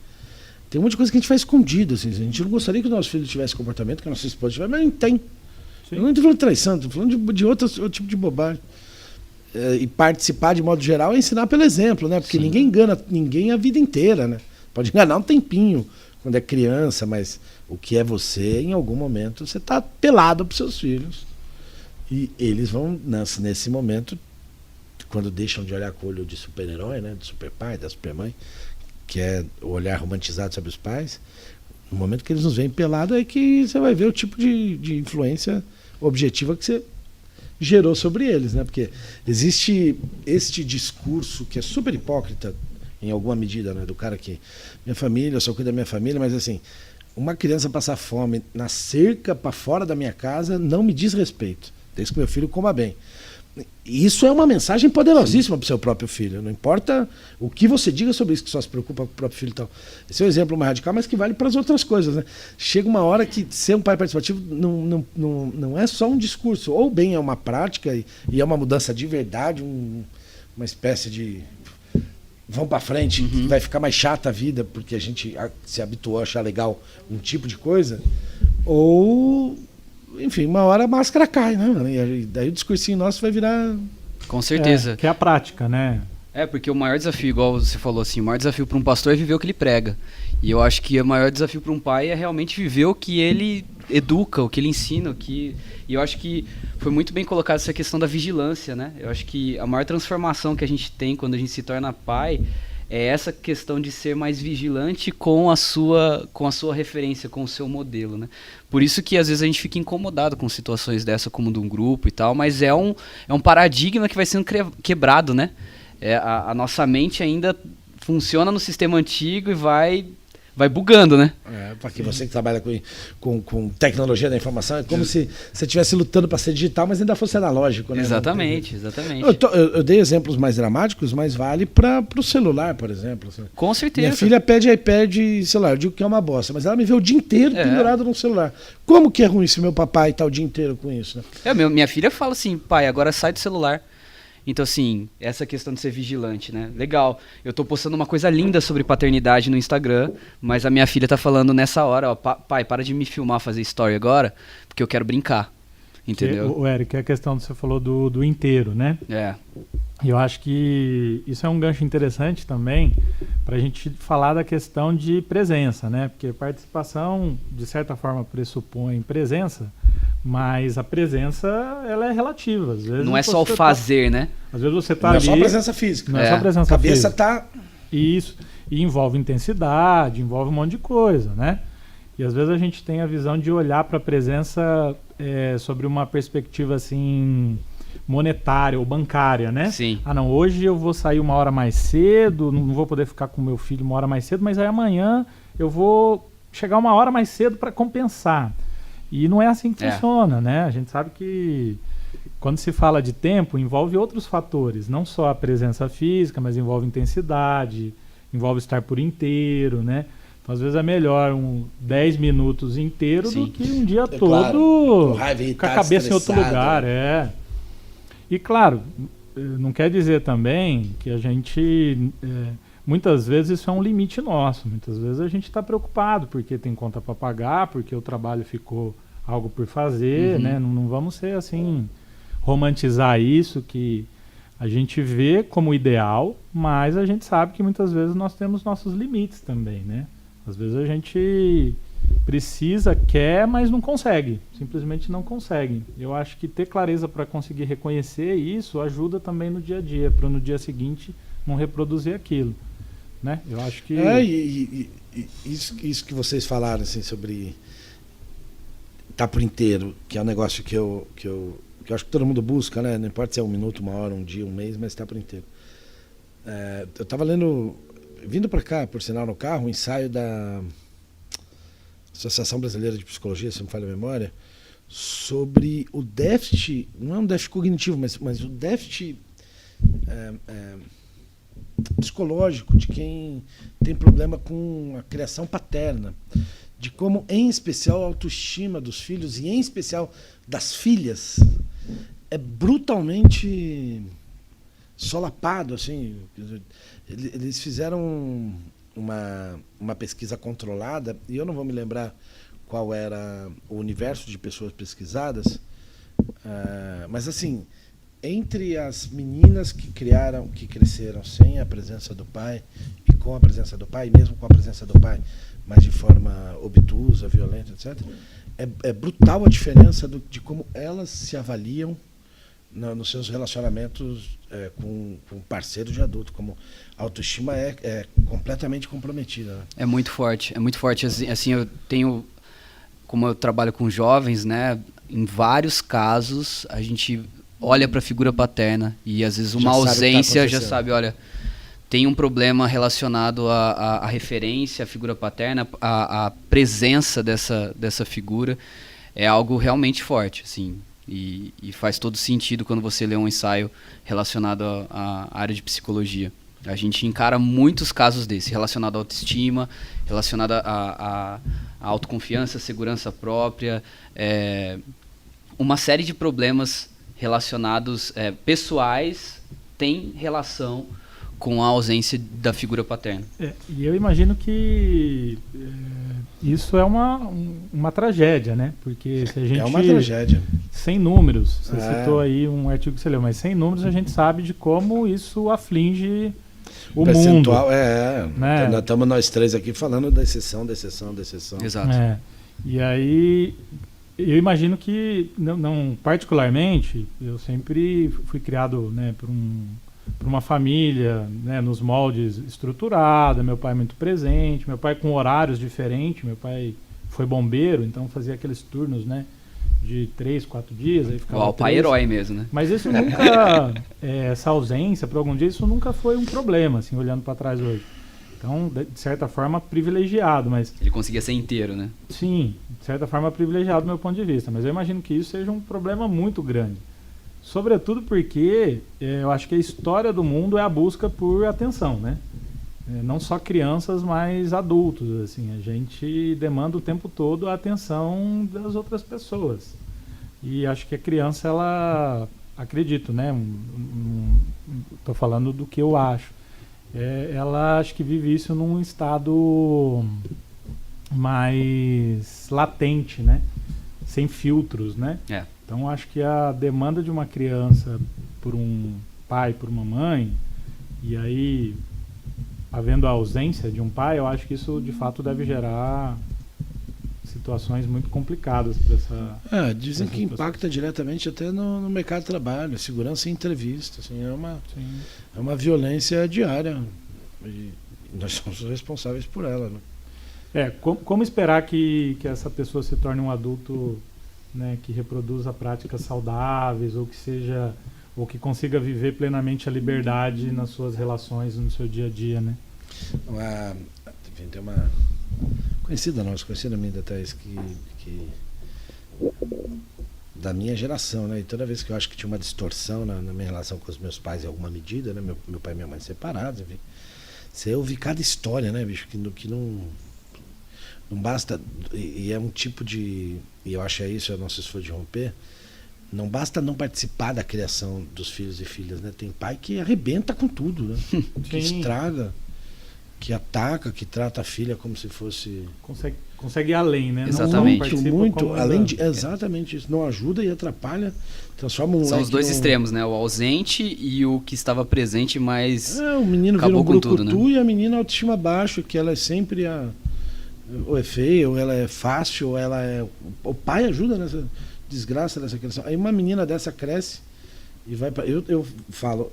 Tem um monte de coisa que a gente faz escondido, assim. A gente não gostaria que o nosso filho tivesse comportamento, que a nossa esposa tivesse, mas a gente tem. Sim. Eu não estou falando de traição, estou falando de outro tipo de bobagem. E participar de modo geral é ensinar pelo exemplo, né? Porque ninguém engana ninguém a vida inteira, né? Pode enganar um tempinho quando é criança, mas o que é você, em algum momento, você está pelado para os seus filhos. E eles vão, nesse momento, quando deixam de olhar com o olho de super-herói, né? Do super pai, da super mãe, que é o olhar romantizado sobre os pais, no momento que eles nos veem pelado é que você vai ver o tipo de influência objetiva que você gerou sobre eles, né? Porque existe este discurso que é super hipócrita em alguma medida, né? Do cara que minha família, eu só cuido da minha família, mas assim, uma criança passar fome na cerca para fora da minha casa não me diz respeito, desde que meu filho coma bem. Isso é uma mensagem poderosíssima para o seu próprio filho. Não importa o que você diga sobre isso, que só se preocupa com o próprio filho e tal. Esse é um exemplo mais radical, mas que vale para as outras coisas, né? Chega uma hora que ser um pai participativo não é só um discurso. Ou bem é uma prática e é uma mudança de verdade, uma espécie de vão para frente, vai ficar mais chata a vida, porque a gente se habituou a achar legal um tipo de coisa, ou, enfim, uma hora a máscara cai, né? E daí o discursinho nosso vai virar... Com certeza. Que é a prática, né? Porque o maior desafio, igual você falou assim, o maior desafio para um pastor é viver o que ele prega. E eu acho que o maior desafio para um pai é realmente viver o que ele educa, o que ele ensina. E eu acho que foi muito bem colocado essa questão da vigilância, né? Eu acho que a maior transformação que a gente tem quando a gente se torna pai é essa questão de ser mais vigilante com a sua referência, com o seu modelo, né? Por isso que às vezes a gente fica incomodado com situações dessa, como de um grupo e tal, mas é um paradigma que vai sendo quebrado, né? A nossa mente ainda funciona no sistema antigo e vai bugando, né? Porque você que trabalha com tecnologia da informação, é como se você estivesse lutando para ser digital, mas ainda fosse analógico, né? Exatamente. Eu dei exemplos mais dramáticos, mas vale para o celular, por exemplo. Com certeza. Minha filha pede iPad e celular, eu digo que é uma bosta, mas ela me vê o dia inteiro pendurado no celular. Como que é ruim se meu papai está o dia inteiro com isso, né? Minha filha fala assim, pai, agora sai do celular. Então, assim, essa questão de ser vigilante, né? Legal. Eu tô postando uma coisa linda sobre paternidade no Instagram, mas a minha filha tá falando nessa hora, ó, pai, para de me filmar, fazer story agora, porque eu quero brincar. Entendeu? O Eric, a questão que você falou do inteiro, né? E eu acho que isso é um gancho interessante também para a gente falar da questão de presença, né? Porque participação, de certa forma, pressupõe presença, mas a presença, ela é relativa. Às vezes não é só o fazer, né? Às vezes você tá ali... Não é só a presença física. Não é só a presença física. A cabeça física. tá... Isso. E envolve intensidade, envolve um monte de coisa, né? E às vezes a gente tem a visão de olhar para a presença sobre uma perspectiva, assim, monetária ou bancária, né? Sim. Não, hoje eu vou sair uma hora mais cedo, não vou poder ficar com meu filho uma hora mais cedo, mas aí amanhã eu vou chegar uma hora mais cedo para compensar. E não é assim que funciona, né? A gente sabe que quando se fala de tempo, envolve outros fatores, não só a presença física, mas envolve intensidade, envolve estar por inteiro, né? Então, às vezes é melhor 10 minutos inteiro do que um dia todo com a cabeça em outro lugar. E claro, não quer dizer também que a gente... muitas vezes isso é um limite nosso. Muitas vezes a gente está preocupado porque tem conta para pagar, porque o trabalho ficou algo por fazer, né? Não vamos ser assim, romantizar isso que a gente vê como ideal, mas a gente sabe que muitas vezes nós temos nossos limites também, né? Às vezes a gente precisa, quer, mas não consegue. Simplesmente não consegue. Eu acho que ter clareza para conseguir reconhecer isso ajuda também no dia a dia, para no dia seguinte não reproduzir aquilo. Né? Eu acho que... Isso que vocês falaram assim, sobre estar por inteiro, que é um negócio que eu acho que todo mundo busca, né? Não importa se é 1 minuto, 1 hora, 1 dia, 1 mês, mas estar por inteiro. Eu estava lendo, vindo para cá, por sinal, no carro, um ensaio da Associação Brasileira de Psicologia, se não me falha a memória, sobre o déficit, não é um déficit cognitivo, mas o déficit psicológico de quem tem problema com a criação paterna, de como, em especial, a autoestima dos filhos e, em especial, das filhas, é brutalmente solapado, assim. Eles fizeram uma pesquisa controlada, e eu não vou me lembrar qual era o universo de pessoas pesquisadas, mas assim, entre as meninas que cresceram sem a presença do pai e com a presença do pai, mesmo com a presença do pai, mas de forma obtusa, violenta, etc., é brutal a diferença de como elas se avaliam nos seus relacionamentos com parceiros de adulto, como a autoestima é completamente comprometida. Né? É muito forte. Assim, eu tenho, como eu trabalho com jovens, né, em vários casos a gente olha para a figura paterna e às vezes uma ausência já sabe, olha, tem um problema relacionado à referência, à figura paterna, à presença dessa figura, é algo realmente forte, assim. E faz todo sentido quando você lê um ensaio relacionado à área de psicologia. A gente encara muitos casos desse, relacionado à autoestima, relacionado à autoconfiança, segurança própria, uma série de problemas relacionados pessoais tem relação com a ausência da figura paterna. E eu imagino que isso é uma tragédia, né? Porque se a gente... É uma tragédia. Sem números, você citou aí um artigo que você leu, mas sem números a gente sabe de como isso aflige o mundo. Né? Estamos nós três aqui falando da exceção. Exato. E aí, eu imagino que, não particularmente, eu sempre fui criado, né, por uma família, né, nos moldes estruturada, meu pai muito presente, meu pai com horários diferentes, meu pai foi bombeiro, então fazia aqueles turnos, né, de 3, 4 dias, aí ficava O pai herói mesmo, né? Mas isso nunca, essa ausência por algum dia, isso nunca foi um problema, assim, olhando para trás hoje. Então, de certa forma, privilegiado, mas... Ele conseguia ser inteiro, né? Sim, de certa forma, privilegiado do meu ponto de vista, mas eu imagino que isso seja um problema muito grande. Sobretudo porque eu acho que a história do mundo é a busca por atenção, né? Não só crianças, mas adultos, assim. A gente demanda o tempo todo a atenção das outras pessoas. E acho que a criança, ela... Acredito, né? Estou falando do que eu acho. Ela acho que vive isso num estado mais latente, né? Sem filtros, né? Então acho que a demanda de uma criança por um pai, por uma mãe, e aí havendo a ausência de um pai, eu acho que isso de fato deve gerar situações muito complicadas para essa... dizem que impacta diretamente até no mercado de trabalho, segurança em entrevista, assim, é uma violência diária e nós somos responsáveis por ela, né? Como esperar que essa pessoa se torne um adulto, né, que reproduza práticas saudáveis ou que consiga viver plenamente a liberdade nas suas relações, no seu dia a dia, né? Tem uma conhecida minha da Thaís que da minha geração, né? E toda vez que eu acho que tinha uma distorção na minha relação com os meus pais em alguma medida, né? Meu pai e minha mãe separados, enfim. Você ouve cada história, né, bicho? Que não basta. E é um tipo de... E eu acho isso, eu não sei se for de romper. Não basta não participar da criação dos filhos e filhas, né? Tem pai que arrebenta com tudo, né? Que estraga, que ataca, que trata a filha como se fosse... Consegue ir além, né? Exatamente. Muito além de... Exatamente isso. Não ajuda e atrapalha, transforma um... São os dois extremos, né? O ausente e o que estava presente, mas o menino vira acabou um com tudo, né? e a menina autoestima baixa, que ela é sempre ou é feia, ou ela é fácil, ou ela é... O pai ajuda nessa desgraça dessa criação. Aí uma menina dessa cresce e vai para... Eu falo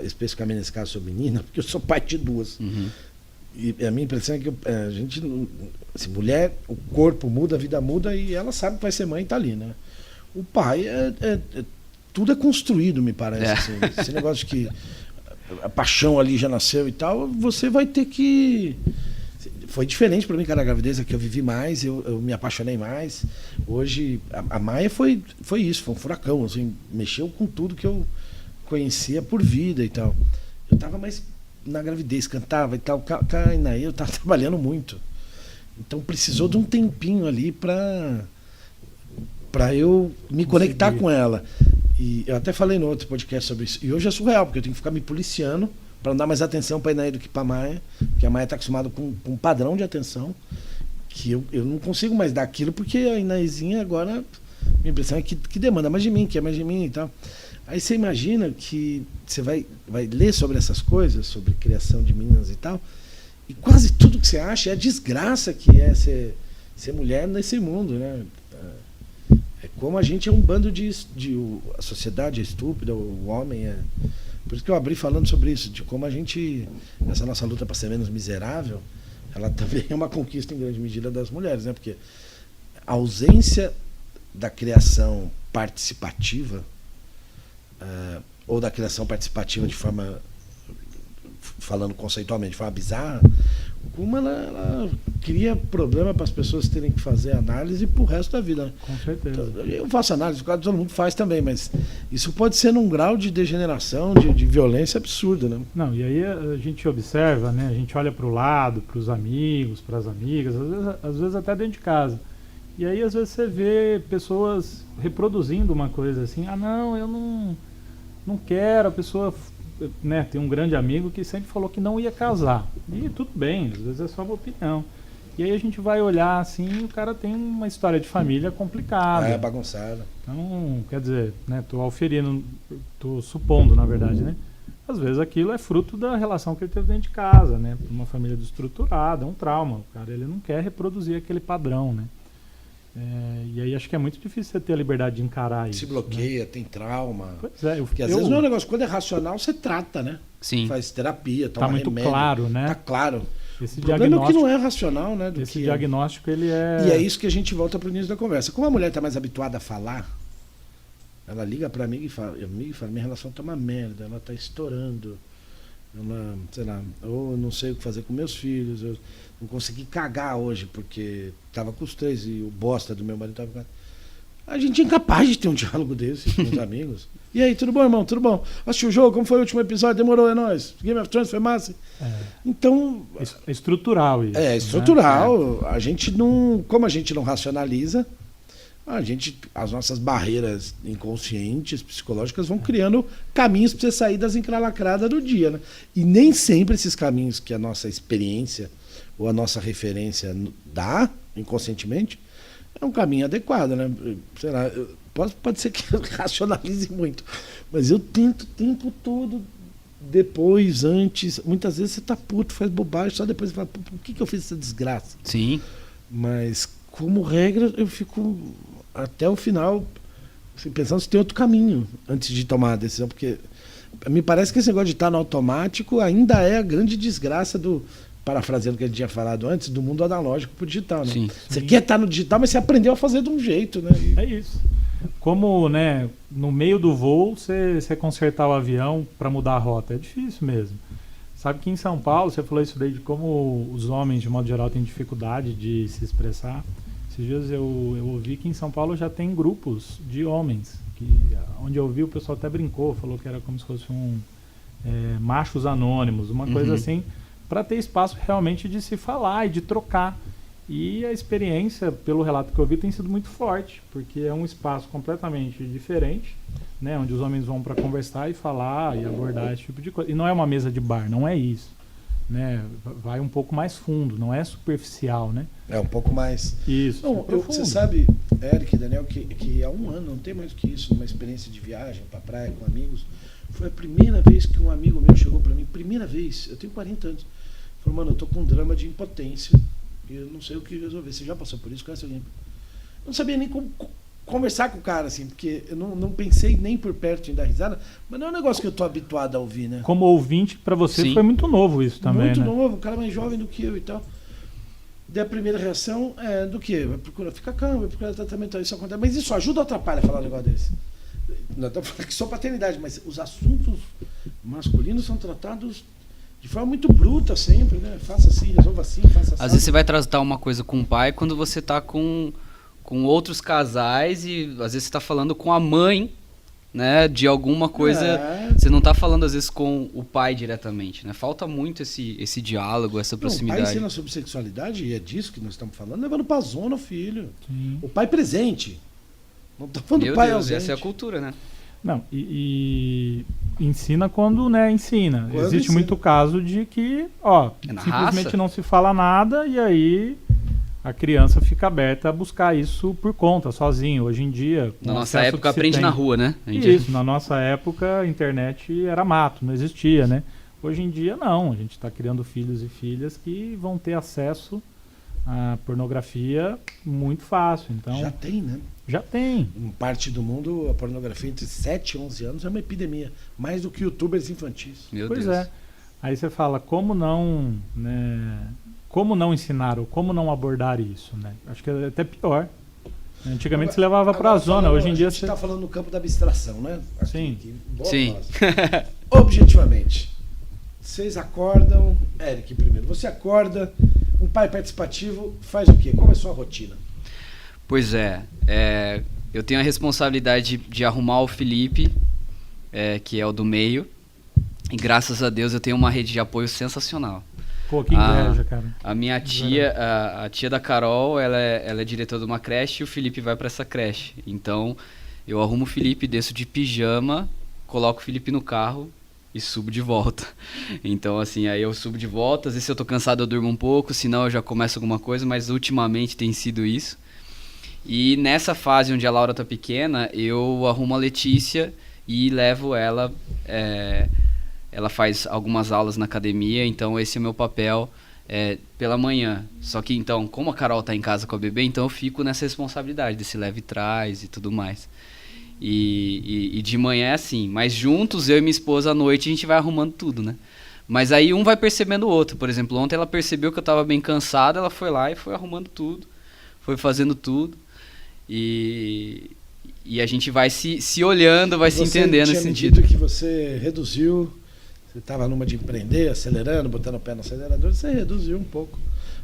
especificamente nesse caso sobre menina, porque eu sou pai de duas. Uhum. E a minha impressão é que a gente, assim, mulher, o corpo muda, a vida muda e ela sabe que vai ser mãe e tá ali, né? O pai tudo é construído, me parece. Assim, esse negócio de que a paixão ali já nasceu e tal, você vai ter que... Foi diferente para mim, cara, a gravidez, que eu vivi mais, eu me apaixonei mais. Hoje, a Maia foi isso, foi um furacão, assim, mexeu com tudo que eu conhecia por vida e tal. Eu tava mais na gravidez, cantava e tal, eu tava trabalhando muito. Então precisou de um tempinho ali para eu me conectar com ela. E eu até falei no outro podcast sobre isso. E hoje é surreal, porque eu tenho que ficar me policiando para não dar mais atenção para a Inaí do que para a Maia, porque a Maia está acostumada com um padrão de atenção que eu não consigo mais dar aquilo, porque a Inaízinha agora, minha impressão é que demanda mais de mim, que é mais de mim e tal. Aí você imagina que você vai ler sobre essas coisas, sobre criação de meninas e tal, e quase tudo que você acha é a desgraça que é ser mulher nesse mundo, né? É como a gente é um bando a sociedade é estúpida, o homem é... Por isso que eu abri falando sobre isso, de como a gente, essa nossa luta para ser menos miserável, ela também é uma conquista em grande medida das mulheres, né? Porque a ausência da criação participativa, ou da criação participativa de forma, falando conceitualmente, de forma bizarra, como ela cria problema para as pessoas terem que fazer análise pro resto da vida. Com certeza. Então, eu faço análise, todo mundo faz também, mas isso pode ser num grau de degeneração, de violência absurdo, né? Não, e aí a gente observa, né? A gente olha para o lado, para os amigos, para as amigas, às vezes até dentro de casa. E aí às vezes você vê pessoas reproduzindo uma coisa assim, não, eu não quero, a pessoa né, tem um grande amigo que sempre falou que não ia casar. E tudo bem, às vezes é só uma opinião. E aí a gente vai olhar assim, o cara tem uma história de família complicada. É bagunçada. Então, quer dizer, né, tô supondo, na verdade, né? Às vezes aquilo é fruto da relação que ele teve dentro de casa, né? Uma família desestruturada, é um trauma. O cara, ele não quer reproduzir aquele padrão, né? E aí acho que é muito difícil você ter a liberdade de encarar isso. Se bloqueia, tem trauma. Pois é. Porque às vezes não é um negócio, quando é racional, você trata, né? Sim. Faz terapia, toma Tá muito remédio. claro, né? Tá claro. Esse O problema é que diagnóstico, não é racional, né? esse diagnóstico, ele é... E é isso que a gente volta pro início da conversa. Como a mulher tá mais habituada a falar, ela liga pra amiga e fala, minha relação tá uma merda, ela tá estourando. Ela, sei lá, ou eu não sei o que fazer com meus filhos, eu não consegui cagar hoje porque tava com os 3 e o bosta do meu marido tava com... A gente é incapaz de ter um diálogo desse com os amigos. E aí, tudo bom, irmão? Tudo bom? Assistiu o jogo? Como foi o último episódio? Demorou, é nóis. Game of Thrones foi massa? Então... É estrutural isso. É estrutural. Né? A gente não... Como a gente não racionaliza, as nossas barreiras inconscientes, psicológicas, vão criando caminhos para você sair das encralacradas do dia, né? E nem sempre esses caminhos que a nossa experiência ou a nossa referência dá, inconscientemente, é um caminho adequado, né? Sei lá, pode ser que eu racionalize muito, mas eu tento o tempo todo, depois, antes, muitas vezes você tá puto, faz bobagem, só depois você fala, por que eu fiz essa desgraça? Sim. Mas, como regra, eu fico até o final assim, pensando se tem outro caminho antes de tomar a decisão, porque me parece que esse negócio de estar no automático ainda é a grande desgraça do, parafraseando o que a gente tinha falado antes, do mundo analógico pro digital, né? Sim. Você quer estar no digital, mas você aprendeu a fazer de um jeito, né? É isso. Como, né, no meio do voo, você consertar o avião para mudar a rota, é difícil mesmo. Sabe que em São Paulo, você falou isso daí de como os homens, de modo geral, têm dificuldade de se expressar. Esses dias eu ouvi que em São Paulo já tem grupos de homens, que onde eu ouvi o pessoal até brincou, falou que era como se fosse machos anônimos, uma coisa assim, para ter espaço realmente de se falar e de trocar. E a experiência, pelo relato que eu vi, tem sido muito forte, porque é um espaço completamente diferente, né, onde os homens vão para conversar e falar e abordar esse tipo de coisa. E não é uma mesa de bar, não é isso, né? Vai um pouco mais fundo, não é superficial, né? É um pouco mais... Isso. Não, você sabe, Eric e Daniel, que há um ano, não tem mais do que isso, numa experiência de viagem para praia com amigos, foi a primeira vez que um amigo meu chegou para mim, primeira vez, eu tenho 40 anos, falou, mano, eu tô com um drama de impotência, eu não sei o que resolver. Você já passou por isso? Conhece alguém? Eu não sabia nem como conversar com o cara, assim, porque eu não pensei nem por perto em dar risada, mas não é um negócio que eu tô habituado a ouvir, né? Como ouvinte, para você Sim. foi muito novo isso também, muito né? novo, um cara mais jovem do que eu e tal. Daí a primeira reação é do quê? Vai procurar, fica calmo, vai procurar tratamento, isso acontece. Mas isso ajuda ou atrapalha falar um negócio desse? Não estou falando que só paternidade, mas os assuntos masculinos são tratados de forma muito bruta sempre, né? Faça assim, resolva assim, faça assim. Às vezes você vai tratar uma coisa com o pai quando você tá com outros casais e às vezes você tá falando com a mãe, né, de alguma coisa. Você não tá falando às vezes com o pai diretamente, né? Falta muito esse diálogo, essa proximidade. O pai ensina sobre sexualidade, e é disso que nós estamos falando, levando pra zona o filho. Sim. O pai presente. Não tô falando do Meu pai Deus, ausente. essa é a cultura, né? Não, e ensina quando, né, ensina. Quando Existe ensina. muito caso de que, ó, É na simplesmente raça. não se fala nada e aí a criança fica aberta a buscar isso por conta, sozinho. Hoje em dia... com Na o nossa acesso época que se aprende tem- na rua, né? A gente- Isso, na nossa época a internet era mato, não existia, né? Hoje em dia não, a gente está criando filhos e filhas que vão ter acesso à pornografia muito fácil, então Já tem, né? já tem. Em parte do mundo, a pornografia entre 7 e 11 anos é uma epidemia. Mais do que youtubers infantis. Meu Pois Deus. é. Aí você fala, como não, né, como não ensinar ou como não abordar isso, né? Acho que é até pior. Antigamente se levava para a Agora, zona, falando, hoje em dia a gente você... está falando no campo da abstração, né? Aqui, Sim. boa Sim. prosa. Objetivamente, vocês acordam, Eric primeiro, você acorda, um pai participativo faz o quê? Qual é a sua rotina? Pois é, eu tenho a responsabilidade de arrumar o Felipe, que é o do meio, e graças a Deus eu tenho uma rede de apoio sensacional. Pô, que inveja, cara. A minha tia, a tia da Carol, ela é diretora de uma creche e o Felipe vai para essa creche. Então, eu arrumo o Felipe, desço de pijama, coloco o Felipe no carro e subo de volta. Então, assim, aí eu subo de volta, às vezes se eu tô cansado eu durmo um pouco, senão eu já começo alguma coisa, mas ultimamente tem sido isso. E nessa fase onde a Laura tá pequena, eu arrumo a Letícia e levo ela, ela faz algumas aulas na academia, então esse é o meu papel pela manhã. Só que então, como a Carol tá em casa com a bebê, então eu fico nessa responsabilidade desse leve e traz e tudo mais. E de manhã é assim, mas juntos, eu e minha esposa à noite, a gente vai arrumando tudo, né? Mas aí um vai percebendo o outro. Por exemplo, ontem ela percebeu que eu tava bem cansado, ela foi lá e foi arrumando tudo, foi fazendo tudo. E a gente vai se olhando, vai se entendendo nesse sentido. Você tinha que você reduziu, você estava numa de empreender, acelerando, botando o pé no acelerador, você reduziu um pouco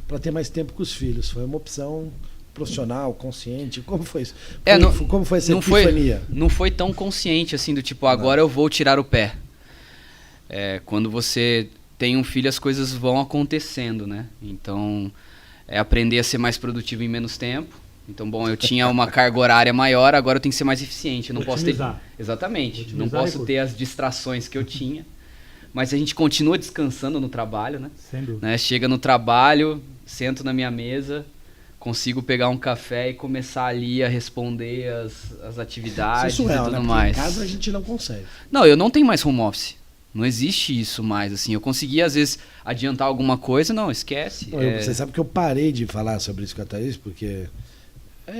para ter mais tempo com os filhos. Foi uma opção profissional, consciente? Como foi isso? Como foi essa epifania? Não foi tão consciente assim, do tipo, agora eu vou tirar o pé. Quando você tem um filho, as coisas vão acontecendo, né? Então, aprender a ser mais produtivo em menos tempo. Então, bom, eu tinha uma carga horária maior, agora eu tenho que ser mais eficiente. Eu não posso ter... Exatamente. Não posso ter as distrações que eu tinha. Mas a gente continua descansando no trabalho, né? Sem dúvida. Né? Chega no trabalho, sento na minha mesa, consigo pegar um café e começar ali a responder as atividades e tudo mais. Em casa a gente não consegue. Não, eu não tenho mais home office. Não existe isso mais, assim. Eu conseguia, às vezes, adiantar alguma coisa, não, esquece. Você sabe que eu parei de falar sobre isso com a Thaís, porque...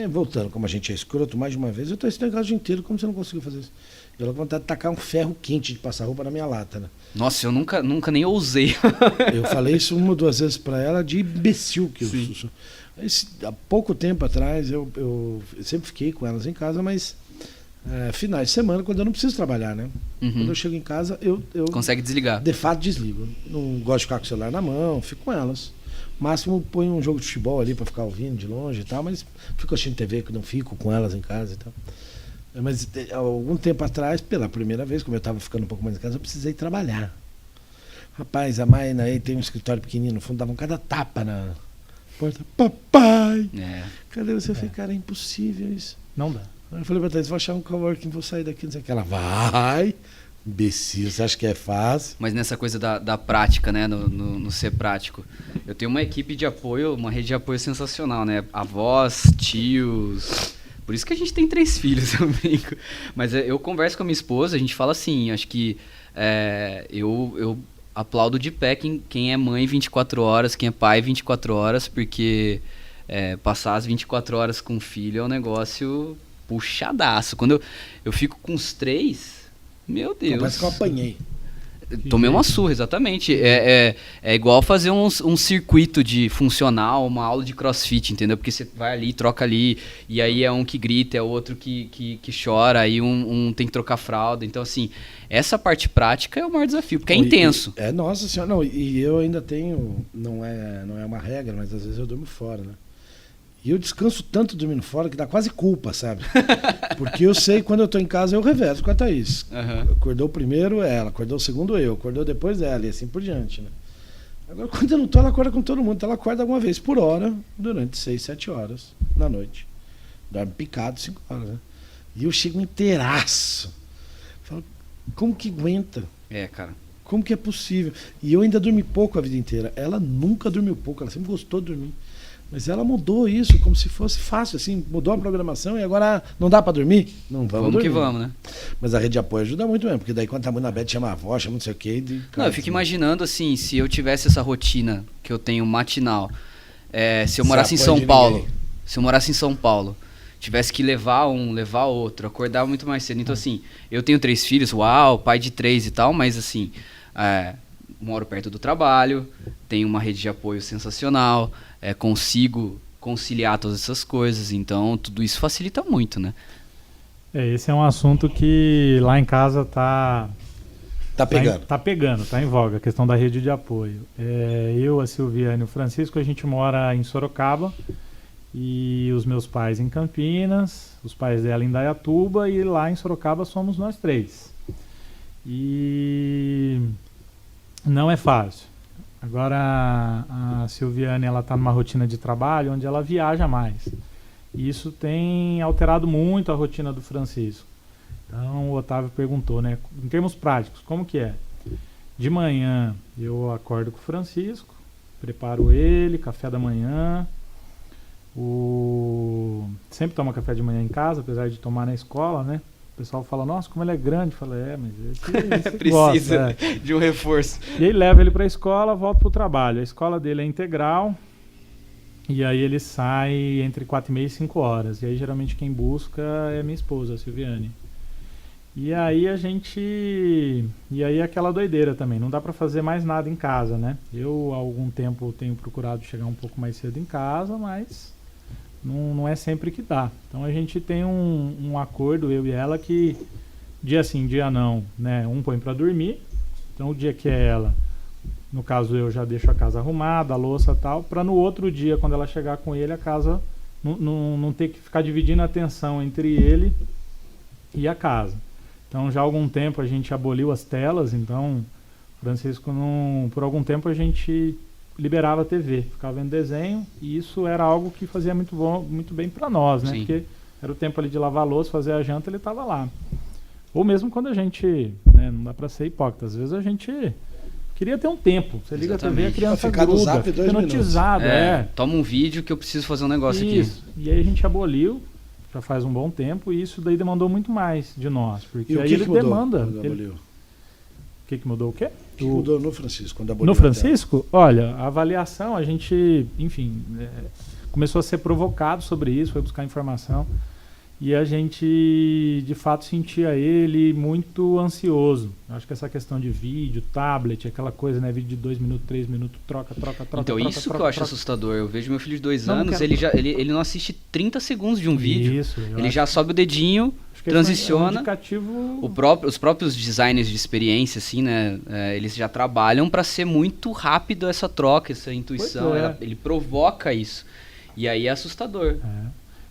voltando, como a gente é escroto, mais de uma vez, eu tô estudando o dia inteiro, como você não conseguiu fazer isso? Eu tô com vontade de tacar um ferro quente de passar roupa na minha lata, né? Nossa, eu nunca nem ousei. Eu falei isso uma ou duas vezes pra ela, de imbecil que eu sou. Há pouco tempo atrás, eu sempre fiquei com elas em casa, mas finais de semana, quando eu não preciso trabalhar, né? Uhum. Quando eu chego em casa, eu consegue desligar. De fato, desligo. Não gosto de ficar com o celular na mão, fico com elas. Máximo põe um jogo de futebol ali pra ficar ouvindo de longe e tal, mas fico assistindo TV, que não fico com elas em casa e tal. Mas algum tempo atrás, pela primeira vez, como eu tava ficando um pouco mais em casa, eu precisei trabalhar. Rapaz, a Maina aí tem um escritório pequenininho no fundo, dava cada tapa na porta. Papai! Cadê você? Eu falei, cara, é impossível isso. Não dá. Aí eu falei pra Thaís, vou achar um coworking, vou sair daqui, não sei o que. Ela vai... Imbecil, você acha que é fácil? Mas nessa coisa da prática, né? No ser prático. Eu tenho uma equipe de apoio, uma rede de apoio sensacional, né? Avós, tios. Por isso que a gente tem 3 filhos, eu brinco. Mas eu converso com a minha esposa, a gente fala assim, acho que eu aplaudo de pé quem é mãe 24 horas, quem é pai 24 horas, porque passar as 24 horas com o filho é um negócio puxadaço. Quando eu fico com os 3... Meu Deus. Parece que eu apanhei. Tomei uma surra, exatamente. É igual fazer um circuito de funcional, uma aula de crossfit, entendeu? Porque você vai ali, troca ali, e aí é um que grita, é outro que chora, aí um tem que trocar fralda. Então, assim, essa parte prática é o maior desafio, porque é intenso. Nossa senhora, não, e eu ainda tenho, não é uma regra, mas às vezes eu durmo fora, né? E eu descanso tanto dormindo fora que dá quase culpa, sabe? Porque eu sei que quando eu tô em casa eu reverso com a Thaís. Uhum. Acordou primeiro ela, acordou segundo eu, acordou depois ela e assim por diante, né? Agora quando eu não tô, ela acorda com todo mundo. Então ela acorda alguma vez por hora durante 6, 7 horas na noite. Dorme picado 5 horas, né? E eu chego inteiraço. Falo, como que aguenta? Cara. Como que é possível? E eu ainda dormi pouco a vida inteira. Ela nunca dormiu pouco, ela sempre gostou de dormir. Mas ela mudou isso como se fosse fácil, assim, mudou a programação e agora não dá pra dormir? Não vamos dormir. Que vamos, né? Mas a rede de apoio ajuda muito mesmo, porque daí quando tá muito na bed, chama a avó, chama não sei o quê. Não, eu fico imaginando assim, se eu tivesse essa rotina que eu tenho matinal, se eu morasse em São Paulo, tivesse que levar outro, acordar muito mais cedo. Então assim, eu tenho 3 filhos, uau, pai de 3 e tal, mas assim, moro perto do trabalho, tenho uma rede de apoio sensacional, consigo conciliar todas essas coisas, então tudo isso facilita muito, né? Esse é um assunto que lá em casa tá pegando. Tá pegando, tá em voga, a questão da rede de apoio. Eu, a Silviane e o Francisco, a gente mora em Sorocaba e os meus pais em Campinas, os pais dela em Dayatuba e lá em Sorocaba somos nós 3. E não é fácil. Agora a Silviane, ela está numa rotina de trabalho onde ela viaja mais. E isso tem alterado muito a rotina do Francisco. Então o Otávio perguntou, né? Em termos práticos, como que é? De manhã eu acordo com o Francisco, preparo ele, café da manhã. Sempre toma café de manhã em casa, apesar de tomar na escola, né? O pessoal fala, nossa, como ele é grande. Fala, mas esse Precisa gosta, de um reforço. E aí leva ele para a escola, volta para o trabalho. A escola dele é integral, e aí ele sai entre 4h30 e 5 horas. E aí geralmente quem busca é minha esposa, a Silviane. E aí é aquela doideira também, não dá para fazer mais nada em casa, né? Eu há algum tempo tenho procurado chegar um pouco mais cedo em casa, mas não é sempre que dá. Então a gente tem um acordo, eu e ela, que dia sim, dia não, né? Um põe para dormir, então o dia que é ela, no caso eu já deixo a casa arrumada, a louça e tal, para no outro dia, quando ela chegar com ele, a casa não ter que ficar dividindo a atenção entre ele e a casa. Então já há algum tempo a gente aboliu as telas, então Francisco por algum tempo a gente liberava a TV, ficava vendo desenho, e isso era algo que fazia muito bem para nós, né? Sim. Porque era o tempo ali de lavar a louça, fazer a janta, ele estava lá. Ou mesmo quando a gente, né, não dá para ser hipócrita, às vezes a gente queria ter um tempo. Você liga a TV, a criança Ficar no gruda, zap fica 2 minutos. hipnotizado, Toma um vídeo que eu preciso fazer um negócio Isso. E aí a gente aboliu, já faz um bom tempo, e isso daí demandou muito mais de nós, porque E o aí que ele que mudou demanda. quando aboliu? O que mudou o quê? O que mudou no Francisco, quando aboliu No a tela? Francisco, olha, a avaliação, a gente, enfim, começou a ser provocado sobre isso, foi buscar informação, e a gente, de fato, sentia ele muito ansioso. Acho que essa questão de vídeo, tablet, aquela coisa, né, vídeo de 2 minutos, 3 minutos, troca. Então isso que eu acho assustador. Eu vejo meu filho de 2 Não, anos, quero- ele não assiste 30 segundos de um vídeo. Isso, eu Ele acho- já sobe o dedinho, acho que esse é um transiciona. indicativo. Os próprios designers de experiência, assim, né? Eles já trabalham para ser muito rápido essa troca, essa intuição. Pois é. Ele provoca isso. E aí é assustador.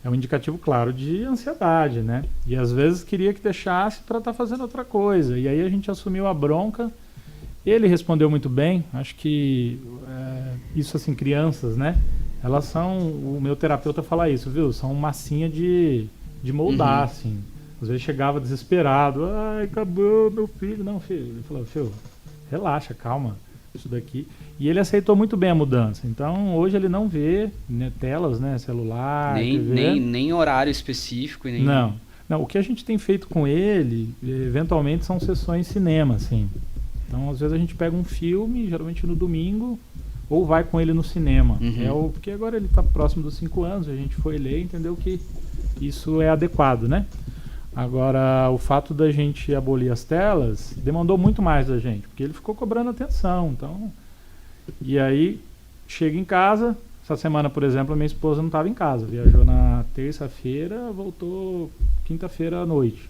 É um indicativo claro de ansiedade, né? E às vezes queria que deixasse para estar fazendo outra coisa. E aí a gente assumiu a bronca. Ele respondeu muito bem. Acho que isso, assim, crianças, né? Elas são, o meu terapeuta fala isso, viu? São massinha de moldar, assim. Às vezes chegava desesperado. Ai, acabou meu filho. Não, filho. Ele falou, filho, relaxa, calma. Isso daqui. E ele aceitou muito bem a mudança. Então, hoje ele não vê, né, telas, né, celular, TV. Nem horário específico. Nem... Não, o que a gente tem feito com ele, eventualmente, são sessões cinema, assim. Então, às vezes a gente pega um filme, geralmente no domingo, ou vai com ele no cinema. Porque agora ele está próximo dos 5 anos, a gente foi ler e entendeu que isso é adequado, né? Agora, o fato da gente abolir as telas demandou muito mais da gente, porque ele ficou cobrando atenção. Então, e aí, chega em casa. Essa semana, por exemplo, a minha esposa não estava em casa. Viajou na terça-feira, voltou quinta-feira à noite.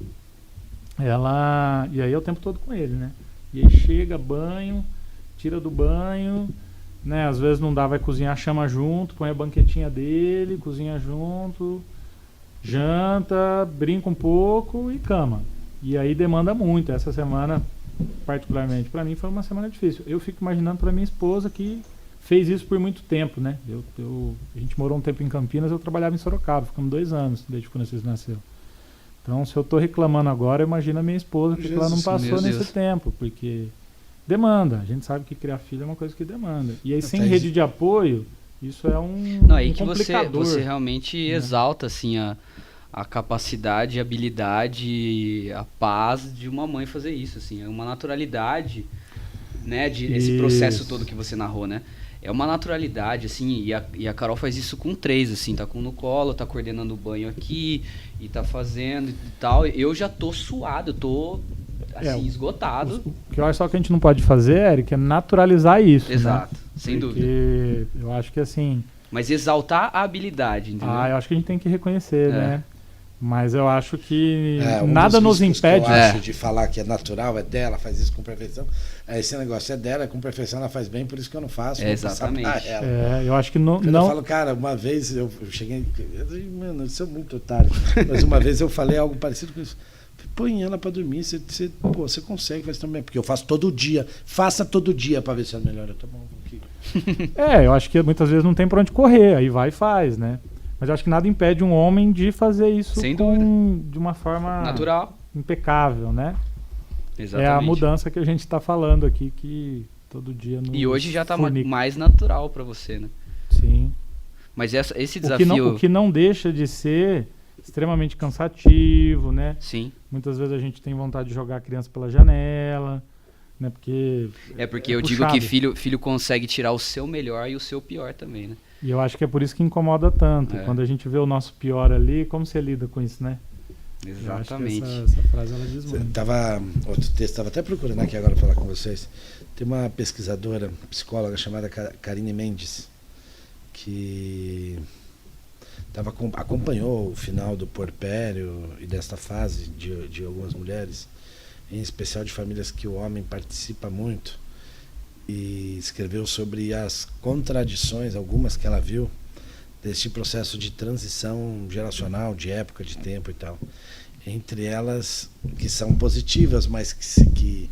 E aí é o tempo todo com ele, né? E aí chega, banho, tira do banho, né? Às vezes não dá, vai cozinhar, chama junto, põe a banquetinha dele, cozinha junto, janta, brinca um pouco e cama. E aí demanda muito. Essa semana, particularmente para mim, foi uma semana difícil. Eu fico imaginando para minha esposa, que fez isso por muito tempo, né? A gente morou um tempo em Campinas, eu trabalhava em Sorocaba, ficamos 2 anos desde que o Francisco nasceu. Então, se eu estou reclamando agora, imagina a minha esposa, porque ela não passou nesse tempo, porque demanda. A gente sabe que criar filho é uma coisa que demanda. E aí, sem rede de apoio, isso é um que complicador. você realmente exalta, assim, a capacidade, a habilidade, a paz de uma mãe fazer isso, assim. É uma naturalidade, né, esse processo todo que você narrou, né? É uma naturalidade, assim, e a Carol faz isso com 3, assim, tá com no colo, tá coordenando o banho aqui, e tá fazendo e tal. Eu já tô suado, eu tô, assim, esgotado. O que eu acho só que a gente não pode fazer, Eric, é naturalizar isso. Exato, né? sem Porque dúvida. eu acho que, assim... Mas exaltar a habilidade, entendeu? eu acho que a gente tem que reconhecer, né? Mas eu acho que Um nada dos nos riscos impede. que eu acho de falar que é natural, é dela, faz isso com perfeição. Esse negócio é dela, com perfeição ela faz bem, por isso que eu não faço. Exatamente. Eu acho que não. Eu falo, cara, uma vez eu cheguei. Mano, eu sou muito otário. Mas uma vez eu falei algo parecido com isso. Põe ela pra dormir, você consegue fazer também. Porque eu faço todo dia. Faça todo dia pra ver se ela melhora. Tá bom, aqui. Eu acho que muitas vezes não tem pra onde correr, aí vai e faz, né? Mas eu acho que nada impede um homem de fazer isso sem dúvida, de uma forma natural, impecável, né? Exatamente. É a mudança que a gente está falando aqui, que todo dia nos E hoje já está fornica. mais natural para você, né? Sim. Mas esse O desafio... que não deixa de ser extremamente cansativo, né? Sim. Muitas vezes a gente tem vontade de jogar a criança pela janela, né? Porque Eu digo que puxado. filho consegue tirar o seu melhor e o seu pior também, né? E eu acho que é por isso que incomoda tanto. É. Quando a gente vê o nosso pior ali, como você lida com isso, né? Exatamente. Eu acho que essa frase ela diz muito. Outro texto, estava até procurando aqui agora falar com vocês. Tem uma pesquisadora, psicóloga chamada Karine Mendes, que acompanhou o final do puerpério e desta fase de algumas mulheres, em especial de famílias que o homem participa muito, e escreveu sobre as contradições, algumas que ela viu, deste processo de transição geracional, de época, de tempo e tal. Entre elas, que são positivas, mas que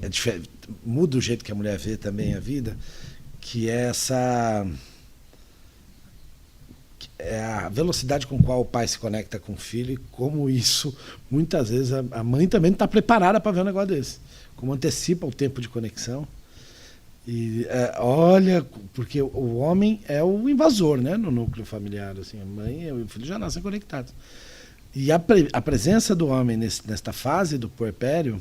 é diferente, muda o jeito que a mulher vê também a vida, que é a velocidade com qual o pai se conecta com o filho e como isso, muitas vezes, a mãe também não está preparada para ver um negócio desse. Como antecipa o tempo de conexão. E olha, porque o homem é o invasor, né, no núcleo familiar, assim, a mãe e o filho já nascem conectados. E a presença do homem nesta fase do puerpério,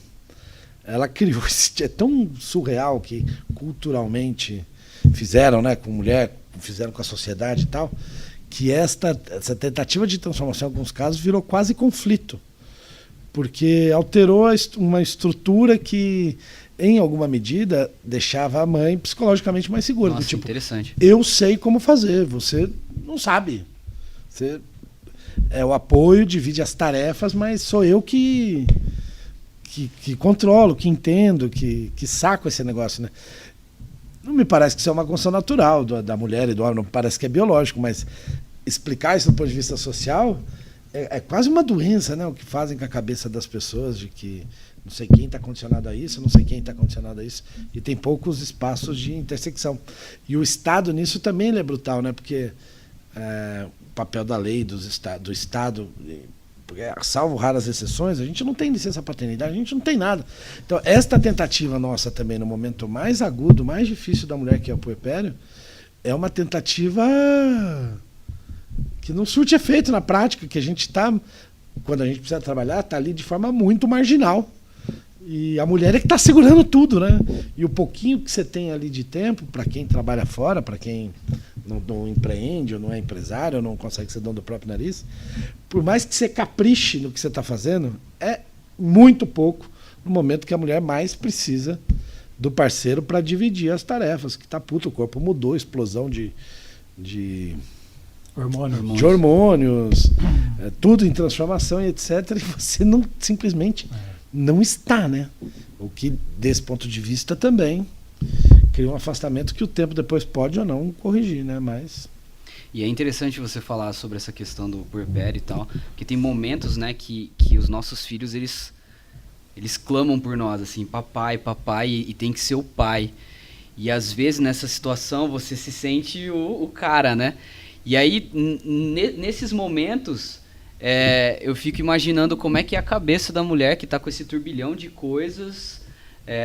ela criou, é tão surreal que culturalmente fizeram, né, com mulher, fizeram com a sociedade e tal, que essa tentativa de transformação em alguns casos virou quase conflito, porque alterou uma estrutura que, em alguma medida, deixava a mãe psicologicamente mais segura. Nossa, do tipo, interessante. eu sei como fazer, você não sabe. Você é o apoio, divide as tarefas, mas sou eu que controlo, que entendo, que saco esse negócio, né? Não me parece que isso é uma construção natural da mulher e do homem, não me parece que é biológico, mas explicar isso do ponto de vista social é quase uma doença, né? O que fazem com a cabeça das pessoas, de que não sei quem está condicionado a isso, não sei quem está condicionado a isso, e tem poucos espaços de intersecção. E o Estado nisso também ele é brutal, né? Porque o papel da lei, do Estado, salvo raras exceções, a gente não tem licença paternidade, a gente não tem nada. Então, esta tentativa nossa também, no momento mais agudo, mais difícil da mulher, que é o puerpério, é uma tentativa que não surte efeito na prática, que a gente está, quando a gente precisa trabalhar, está ali de forma muito marginal. E a mulher é que está segurando tudo, né? E o pouquinho que você tem ali de tempo, para quem trabalha fora, para quem não empreende, ou não é empresário, ou não consegue ser dono do próprio nariz, por mais que você capriche no que você está fazendo, é muito pouco no momento que a mulher mais precisa do parceiro para dividir as tarefas, que tá puto, o corpo mudou, explosão de hormônios, tudo em transformação e etc. E você não simplesmente não está, né? O que, desse ponto de vista, também cria um afastamento que o tempo depois pode ou não corrigir, né? Mas... E é interessante você falar sobre essa questão do puerpério e tal, porque tem momentos, né, que os nossos filhos, eles clamam por nós, assim, papai, papai, e tem que ser o pai. E às vezes nessa situação você se sente o cara, né? E aí, nesses momentos, eu fico imaginando como é que é a cabeça da mulher que está com esse turbilhão de coisas.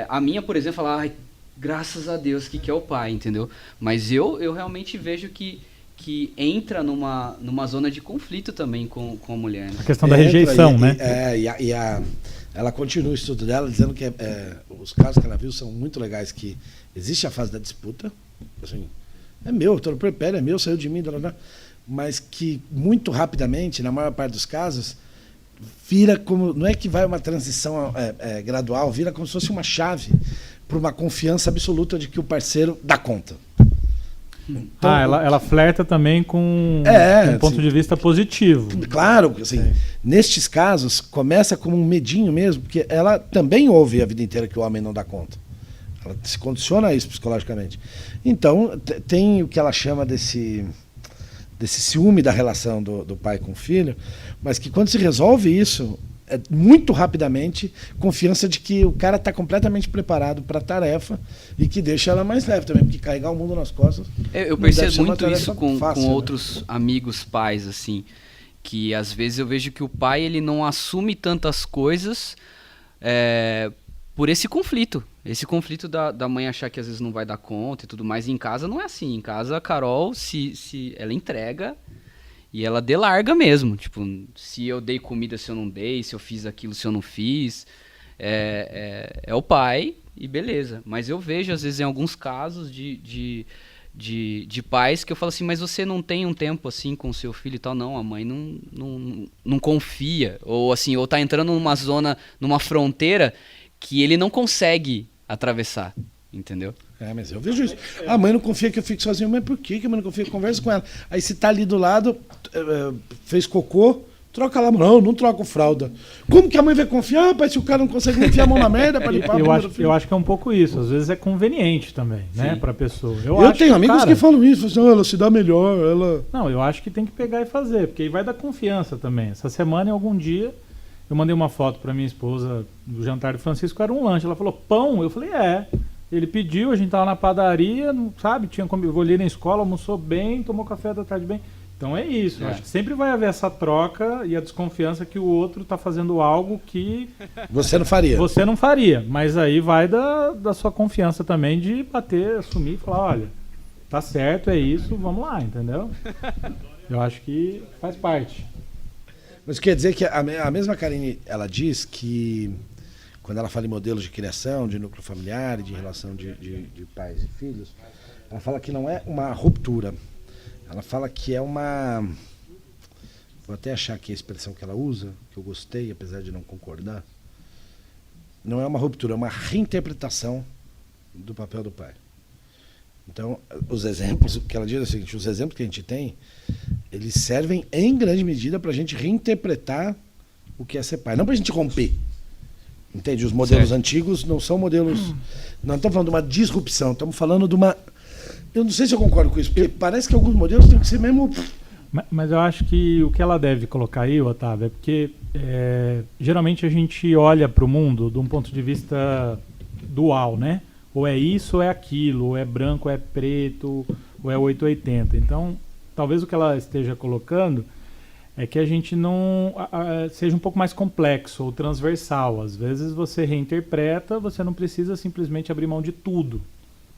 A minha, por exemplo, fala, ai, graças a Deus que é o pai, entendeu? Mas eu realmente vejo que entra numa zona de conflito também com a mulher, né? A questão da rejeição, né? Ela continua o estudo dela dizendo que os casos que ela viu são muito legais, que existe a fase da disputa, assim, é meu, estou no puerpério, é meu, saiu de mim, mas que muito rapidamente, na maior parte dos casos, vira como, não é que vai uma transição gradual, vira como se fosse uma chave para uma confiança absoluta de que o parceiro dá conta. Então, ela flerta também com um ponto assim, de vista positivo. Claro, assim, nestes casos, começa como um medinho mesmo, porque ela também ouve a vida inteira que o homem não dá conta. Ela se condiciona a isso psicologicamente. Então, tem o que ela chama desse ciúme da relação do pai com o filho, mas que quando se resolve isso, muito rapidamente, confiança de que o cara está completamente preparado para a tarefa e que deixa ela mais leve também, porque carregar o mundo nas costas... Eu percebo muito isso com outros amigos pais, assim. Que às vezes eu vejo que o pai ele não assume tantas coisas por esse conflito. Esse conflito da mãe achar que às vezes não vai dar conta e tudo mais. E em casa não é assim. Em casa a Carol, se ela entrega e ela delarga mesmo. Tipo, se eu dei comida, se eu não dei, se eu fiz aquilo, se eu não fiz. É o pai e beleza. Mas eu vejo às vezes em alguns casos de pais que eu falo assim, mas você não tem um tempo assim com o seu filho e tal? Não, a mãe não confia. Ou assim, ou tá entrando numa zona, numa fronteira que ele não consegue atravessar, entendeu? Mas eu vejo isso. A mãe não confia que eu fique sozinho, mas por que a mãe não confia? Conversa com ela. Aí se tá ali do lado, fez cocô, troca lá. Não troca fralda. Como que a mãe vai confiar, rapaz, se o cara não consegue enfiar a mão na merda pra limpar eu acho que é um pouco isso. Às vezes é conveniente também, né, pra pessoa. Eu tenho amigos que falam isso, falam assim, ela se dá melhor, ela... Não, eu acho que tem que pegar e fazer, porque aí vai dar confiança também. Essa semana, em algum dia, eu mandei uma foto pra minha esposa do jantar do Francisco, era um lanche. Ela falou, pão? Eu falei, Ele pediu, a gente tava na padaria, sabe, vou ali na escola, almoçou bem, tomou café da tarde bem. Então é isso, acho que sempre vai haver essa troca e a desconfiança que o outro está fazendo algo que você não faria. Mas aí vai da sua confiança também de bater, assumir e falar, olha, tá certo, é isso, vamos lá, entendeu? Eu acho que faz parte. Mas quer dizer que a mesma Karine, ela diz que quando ela fala em modelos de criação, de núcleo familiar, de relação de pais e filhos, ela fala que não é uma ruptura. Ela fala que é uma... Vou até achar aqui a expressão que ela usa, que eu gostei, apesar de não concordar. Não é uma ruptura, é uma reinterpretação do papel do pai. Então, os exemplos, o que ela diz é o seguinte, os exemplos que a gente tem, eles servem em grande medida para a gente reinterpretar o que é ser pai. Não para a gente romper. Entende? Os modelos antigos não são modelos... Não estamos falando de uma disrupção, estamos falando de uma... Eu não sei se eu concordo com isso, porque parece que alguns modelos têm que ser mesmo... Mas eu acho que o que ela deve colocar aí, Otávio, é porque geralmente a gente olha para o mundo de um ponto de vista dual, né? Ou é isso ou é aquilo, ou é branco ou é preto, ou é 880. Então, talvez o que ela esteja colocando é que a gente não seja um pouco mais complexo ou transversal. Às vezes você reinterpreta, você não precisa simplesmente abrir mão de tudo.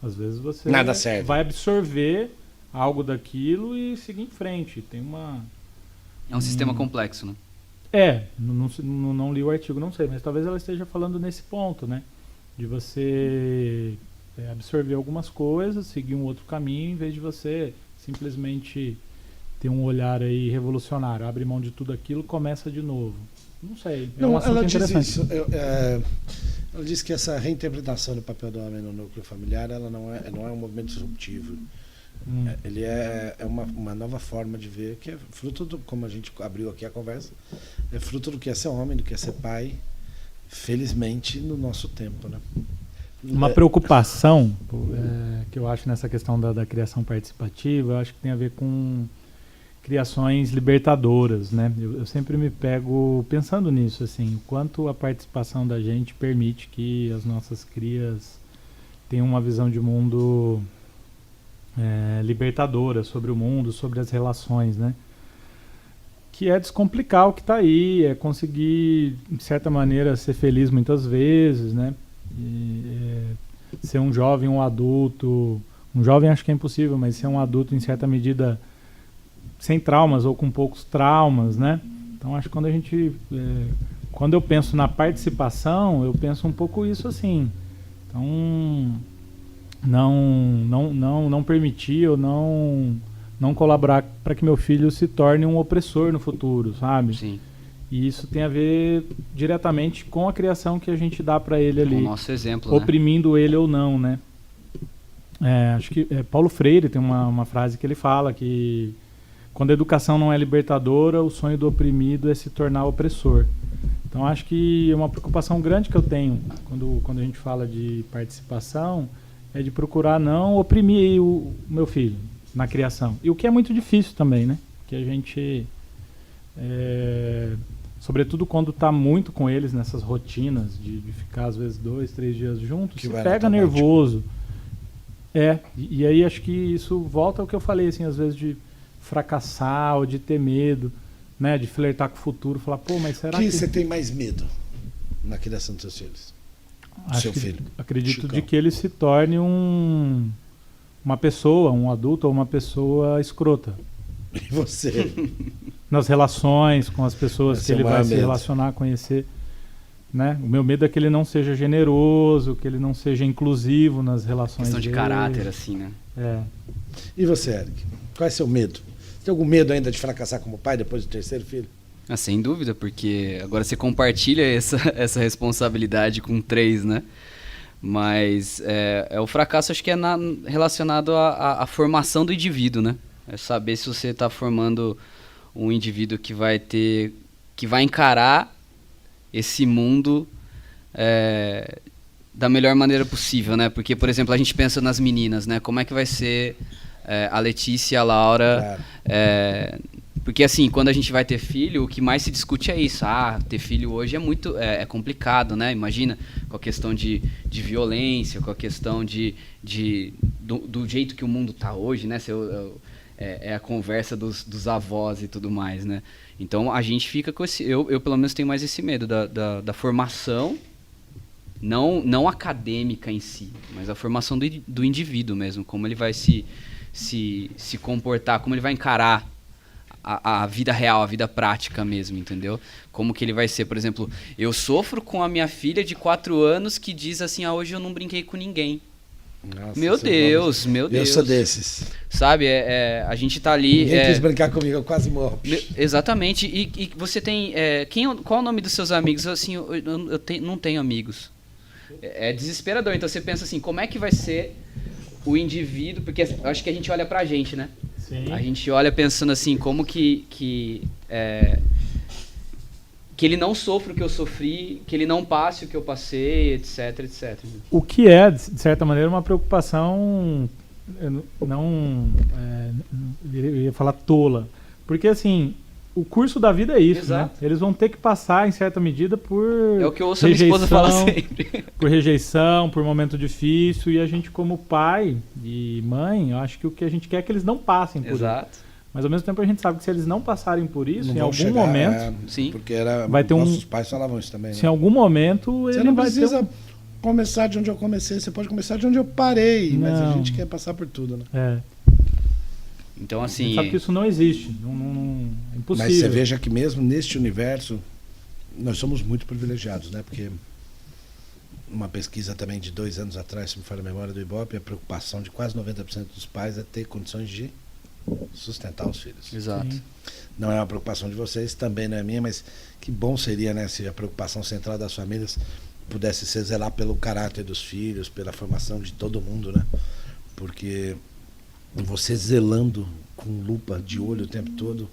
Às vezes você vai absorver algo daquilo e seguir em frente. Tem uma... É um sistema complexo, né? Não li o artigo, não sei, mas talvez ela esteja falando nesse ponto, né? De você absorver algumas coisas, seguir um outro caminho, em vez de você simplesmente ter um olhar aí revolucionário. Abre mão de tudo aquilo, começa de novo. Não sei, um assunto ela interessante. Diz isso. Ela diz que essa reinterpretação do papel do homem no núcleo familiar, ela não é um movimento disruptivo. Ele é uma nova forma de ver, que é fruto do, como a gente abriu aqui a conversa, é fruto do que é ser homem, do que é ser pai, felizmente, no nosso tempo, né? Uma preocupação que eu acho nessa questão da criação participativa, eu acho que tem a ver com criações libertadoras, né? Eu sempre me pego pensando nisso, assim, o quanto a participação da gente permite que as nossas crias tenham uma visão de mundo libertadora sobre o mundo, sobre as relações, né? Que é descomplicar o que está aí, é conseguir, de certa maneira, ser feliz muitas vezes, né? Ser um jovem, um adulto, um jovem acho que é impossível, mas ser um adulto em certa medida sem traumas ou com poucos traumas, né? Então acho que quando eu penso na participação, eu penso um pouco isso assim. Então não permitir ou não colaborar para que meu filho se torne um opressor no futuro, sabe? Sim. E isso tem a ver diretamente com a criação que a gente dá para ele ali. O nosso exemplo, oprimindo ele ou não, né? Acho que Paulo Freire tem uma frase que ele fala que quando a educação não é libertadora, o sonho do oprimido é se tornar opressor. Então acho que é uma preocupação grande que eu tenho quando a gente fala de participação, é de procurar não oprimir o meu filho na criação. E o que é muito difícil também, né? Que a gente, sobretudo quando está muito com eles nessas rotinas de ficar às vezes 2, 3 dias juntos, se pega nervoso. E aí acho que isso volta ao que eu falei, assim, às vezes de fracassar ou de ter medo. né, de flertar com o futuro, falar, pô, mas será que que... você tem mais medo na criação dos seus filhos? Seu filho. Acredito Chicão. de que ele se torne uma pessoa, um adulto ou uma pessoa escrota. E você? Nas relações com as pessoas Esse que é o ele vai maior se medo. relacionar, conhecer. Né? O meu medo é que ele não seja generoso, que ele não seja inclusivo nas relações Questão de dele. caráter, assim, né? É. E você, Eric? Qual é seu medo? Tem algum medo ainda de fracassar como pai depois do terceiro filho? Ah, sem dúvida, porque agora você compartilha essa responsabilidade com 3, né? Mas o fracasso acho que é relacionado à formação do indivíduo, né? É saber se você está formando um indivíduo que vai encarar esse mundo da melhor maneira possível, né? Porque, por exemplo, a gente pensa nas meninas, né? Como é que vai ser a Letícia e a Laura? Claro. Porque, assim, quando a gente vai ter filho, o que mais se discute é isso. Ah, ter filho hoje é muito complicado, né? Imagina, com a questão de violência, com a questão do jeito que o mundo tá hoje, né? É a conversa dos avós e tudo mais, né? Então, a gente fica com esse... Eu pelo menos, tenho mais esse medo da formação, não acadêmica em si, mas a formação do indivíduo mesmo. Como ele vai se comportar, como ele vai encarar a vida real, a vida prática mesmo, entendeu? Como que ele vai ser, por exemplo, eu sofro com a minha filha de 4 anos que diz assim, hoje eu não brinquei com ninguém. Nossa, Meu Deus. Eu sou desses. Sabe, a gente tá ali... Ninguém quis brincar comigo, eu quase morro. Exatamente, e você tem... qual é o nome dos seus amigos? Assim, eu não tenho amigos. É desesperador, então você pensa assim, como é que vai ser o indivíduo, porque eu acho que a gente olha pra gente, né? Sim. A gente olha pensando assim, como que ele não sofra o que eu sofri, que ele não passe o que eu passei, etc, etc. O que é, de certa maneira, uma preocupação, eu ia falar tola. Porque, assim, o curso da vida é isso, Exato. né? Eles vão ter que passar, em certa medida, por É o que eu ouço a minha esposa falar sempre. por rejeição, por momento difícil. E a gente, como pai e mãe, eu acho que o que a gente quer é que eles não passem por isso. Exato. Mas, ao mesmo tempo, a gente sabe que se eles não passarem por isso, Não em vão algum chegar, momento... Sim. Porque Vai ter nossos pais falavam isso também. Se em Né? algum momento Você ele não vai precisa ter... começar de onde eu comecei, você pode começar de onde eu parei, mas a Não. gente quer passar por tudo, né? Então, A assim... gente sabe que isso não existe. É impossível. Mas você veja que mesmo neste universo, nós somos muito privilegiados, né? Porque uma pesquisa também de 2 anos atrás, se me falha a memória do Ibope, a preocupação de quase 90% dos pais é ter condições de sustentar os filhos. Exato. Sim. Não é uma preocupação de vocês, também não é minha, mas que bom seria, né, se a preocupação central das famílias pudesse ser zelar pelo caráter dos filhos, pela formação de todo mundo, né? Porque você zelando com lupa de olho o tempo todo,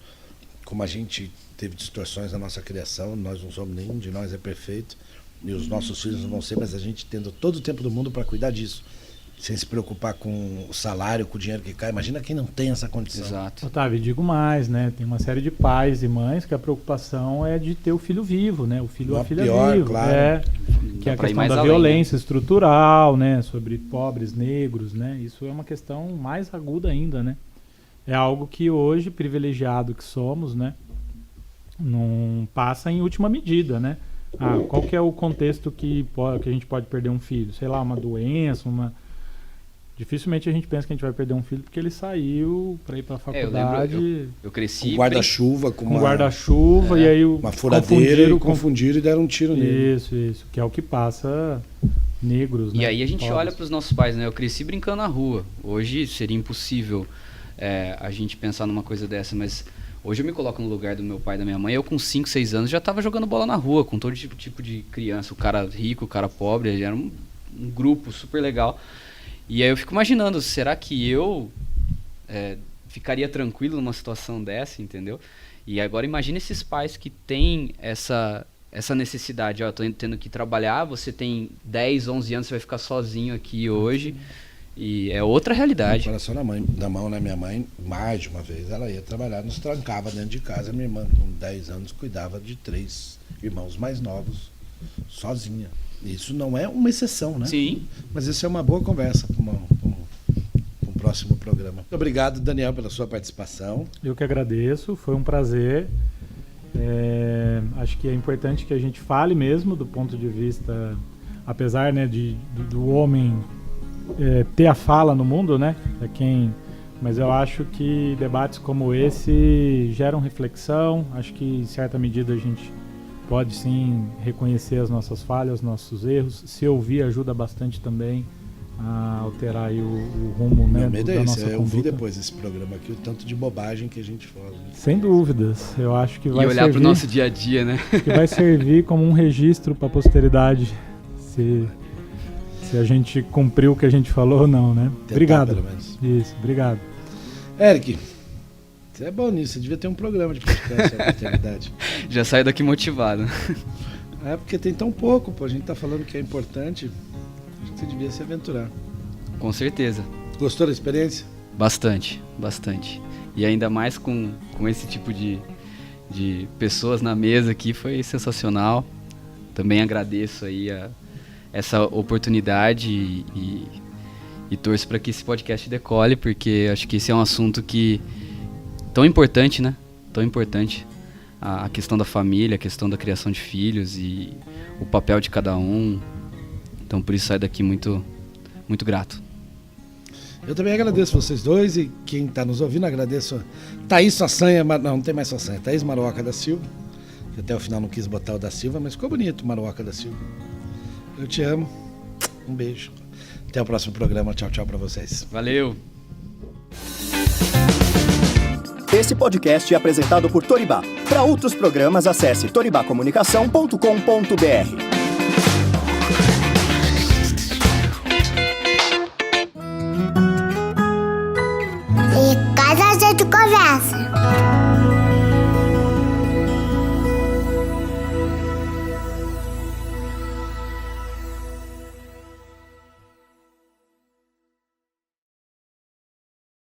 como a gente teve distorções na nossa criação, nós não somos, nenhum de nós é perfeito, e os nossos filhos não vão ser, mas a gente tendo todo o tempo do mundo para cuidar disso, sem se preocupar com o salário, com o dinheiro que cai. Imagina quem não tem essa condição. Exato. Otávio, digo mais, né? Tem uma série de pais e mães que a preocupação é de ter o filho vivo, né? O filho ou a filha pior, vivo. claro. Que é a Dá pra ir questão mais da além, violência estrutural, né? Sobre pobres, negros, né? Isso é uma questão mais aguda ainda, né? É algo que hoje, privilegiado que somos, né? Não passa em última medida, né? Qual que é o contexto que a gente pode perder um filho? Sei lá, uma doença, Dificilmente a gente pensa que a gente vai perder um filho porque ele saiu para ir para a faculdade Eu cresci... Com guarda-chuva, com com guarda-chuva e aí uma furadeira e confundiram e deram um tiro nele. Isso, que é o que passa negros, né? E aí a gente pobres. olha para os nossos pais, né? Eu cresci brincando na rua. Hoje seria impossível a gente pensar numa coisa dessa, mas hoje eu me coloco no lugar do meu pai e da minha mãe. Eu com 5, 6 anos já estava jogando bola na rua, com todo tipo de criança. O cara rico, o cara pobre, era um grupo super legal. E aí eu fico imaginando, será que eu ficaria tranquilo numa situação dessa, entendeu? E agora imagine esses pais que têm essa necessidade, tô tendo que trabalhar, você tem 10, 11 anos, você vai ficar sozinho aqui hoje, e é outra realidade. O coração da mão, né? Minha mãe, mais de uma vez, ela ia trabalhar, nos trancava dentro de casa. Minha irmã, com 10 anos, cuidava de 3 irmãos mais novos, sozinha. Isso não é uma exceção, né? Sim. Mas isso é uma boa conversa para um próximo programa. Muito obrigado, Daniel, pela sua participação. Eu que agradeço, foi um prazer. Acho que é importante que a gente fale mesmo do ponto de vista, apesar, né, do homem ter a fala no mundo, né? Mas eu acho que debates como esse geram reflexão. Acho que em certa medida a gente pode sim reconhecer as nossas falhas, nossos erros. Se ouvir ajuda bastante também a alterar aí o rumo, né, Meu medo da é esse, nossa eu ouvi conduta. depois desse programa aqui, o tanto de bobagem que a gente fala. Sem dúvidas, eu acho que vai E olhar servir, pro nosso dia a dia, né? que vai servir como um registro para a posteridade, se a gente cumpriu o que a gente falou ou não, né? Tentar, Obrigado. pelo menos. Isso, obrigado. Eric, você é bom nisso, você devia ter um programa de podcast sobre maternidade. Já saio daqui motivado. É porque tem tão pouco, pô, a gente tá falando que é importante, acho que você devia se aventurar. Com certeza. Gostou da experiência? Bastante, bastante. E ainda mais com esse tipo de pessoas na mesa aqui, foi sensacional. Também agradeço aí essa oportunidade e torço para que esse podcast decole, porque acho que esse é um assunto tão importante, né? Tão importante. A questão da família, a questão da criação de filhos e o papel de cada um. Então por isso saio daqui muito, muito grato. Eu também agradeço vocês dois e quem está nos ouvindo, agradeço a Thaís Sassanha, não tem mais Sassanha, Thaís Maruoca da Silva, que até o final não quis botar o da Silva, mas ficou bonito, Maruoca da Silva. Eu te amo, um beijo. Até o próximo programa, tchau, tchau para vocês. Valeu! Esse podcast é apresentado por Toribá. Para outros programas, acesse toribacomunicação.com.br.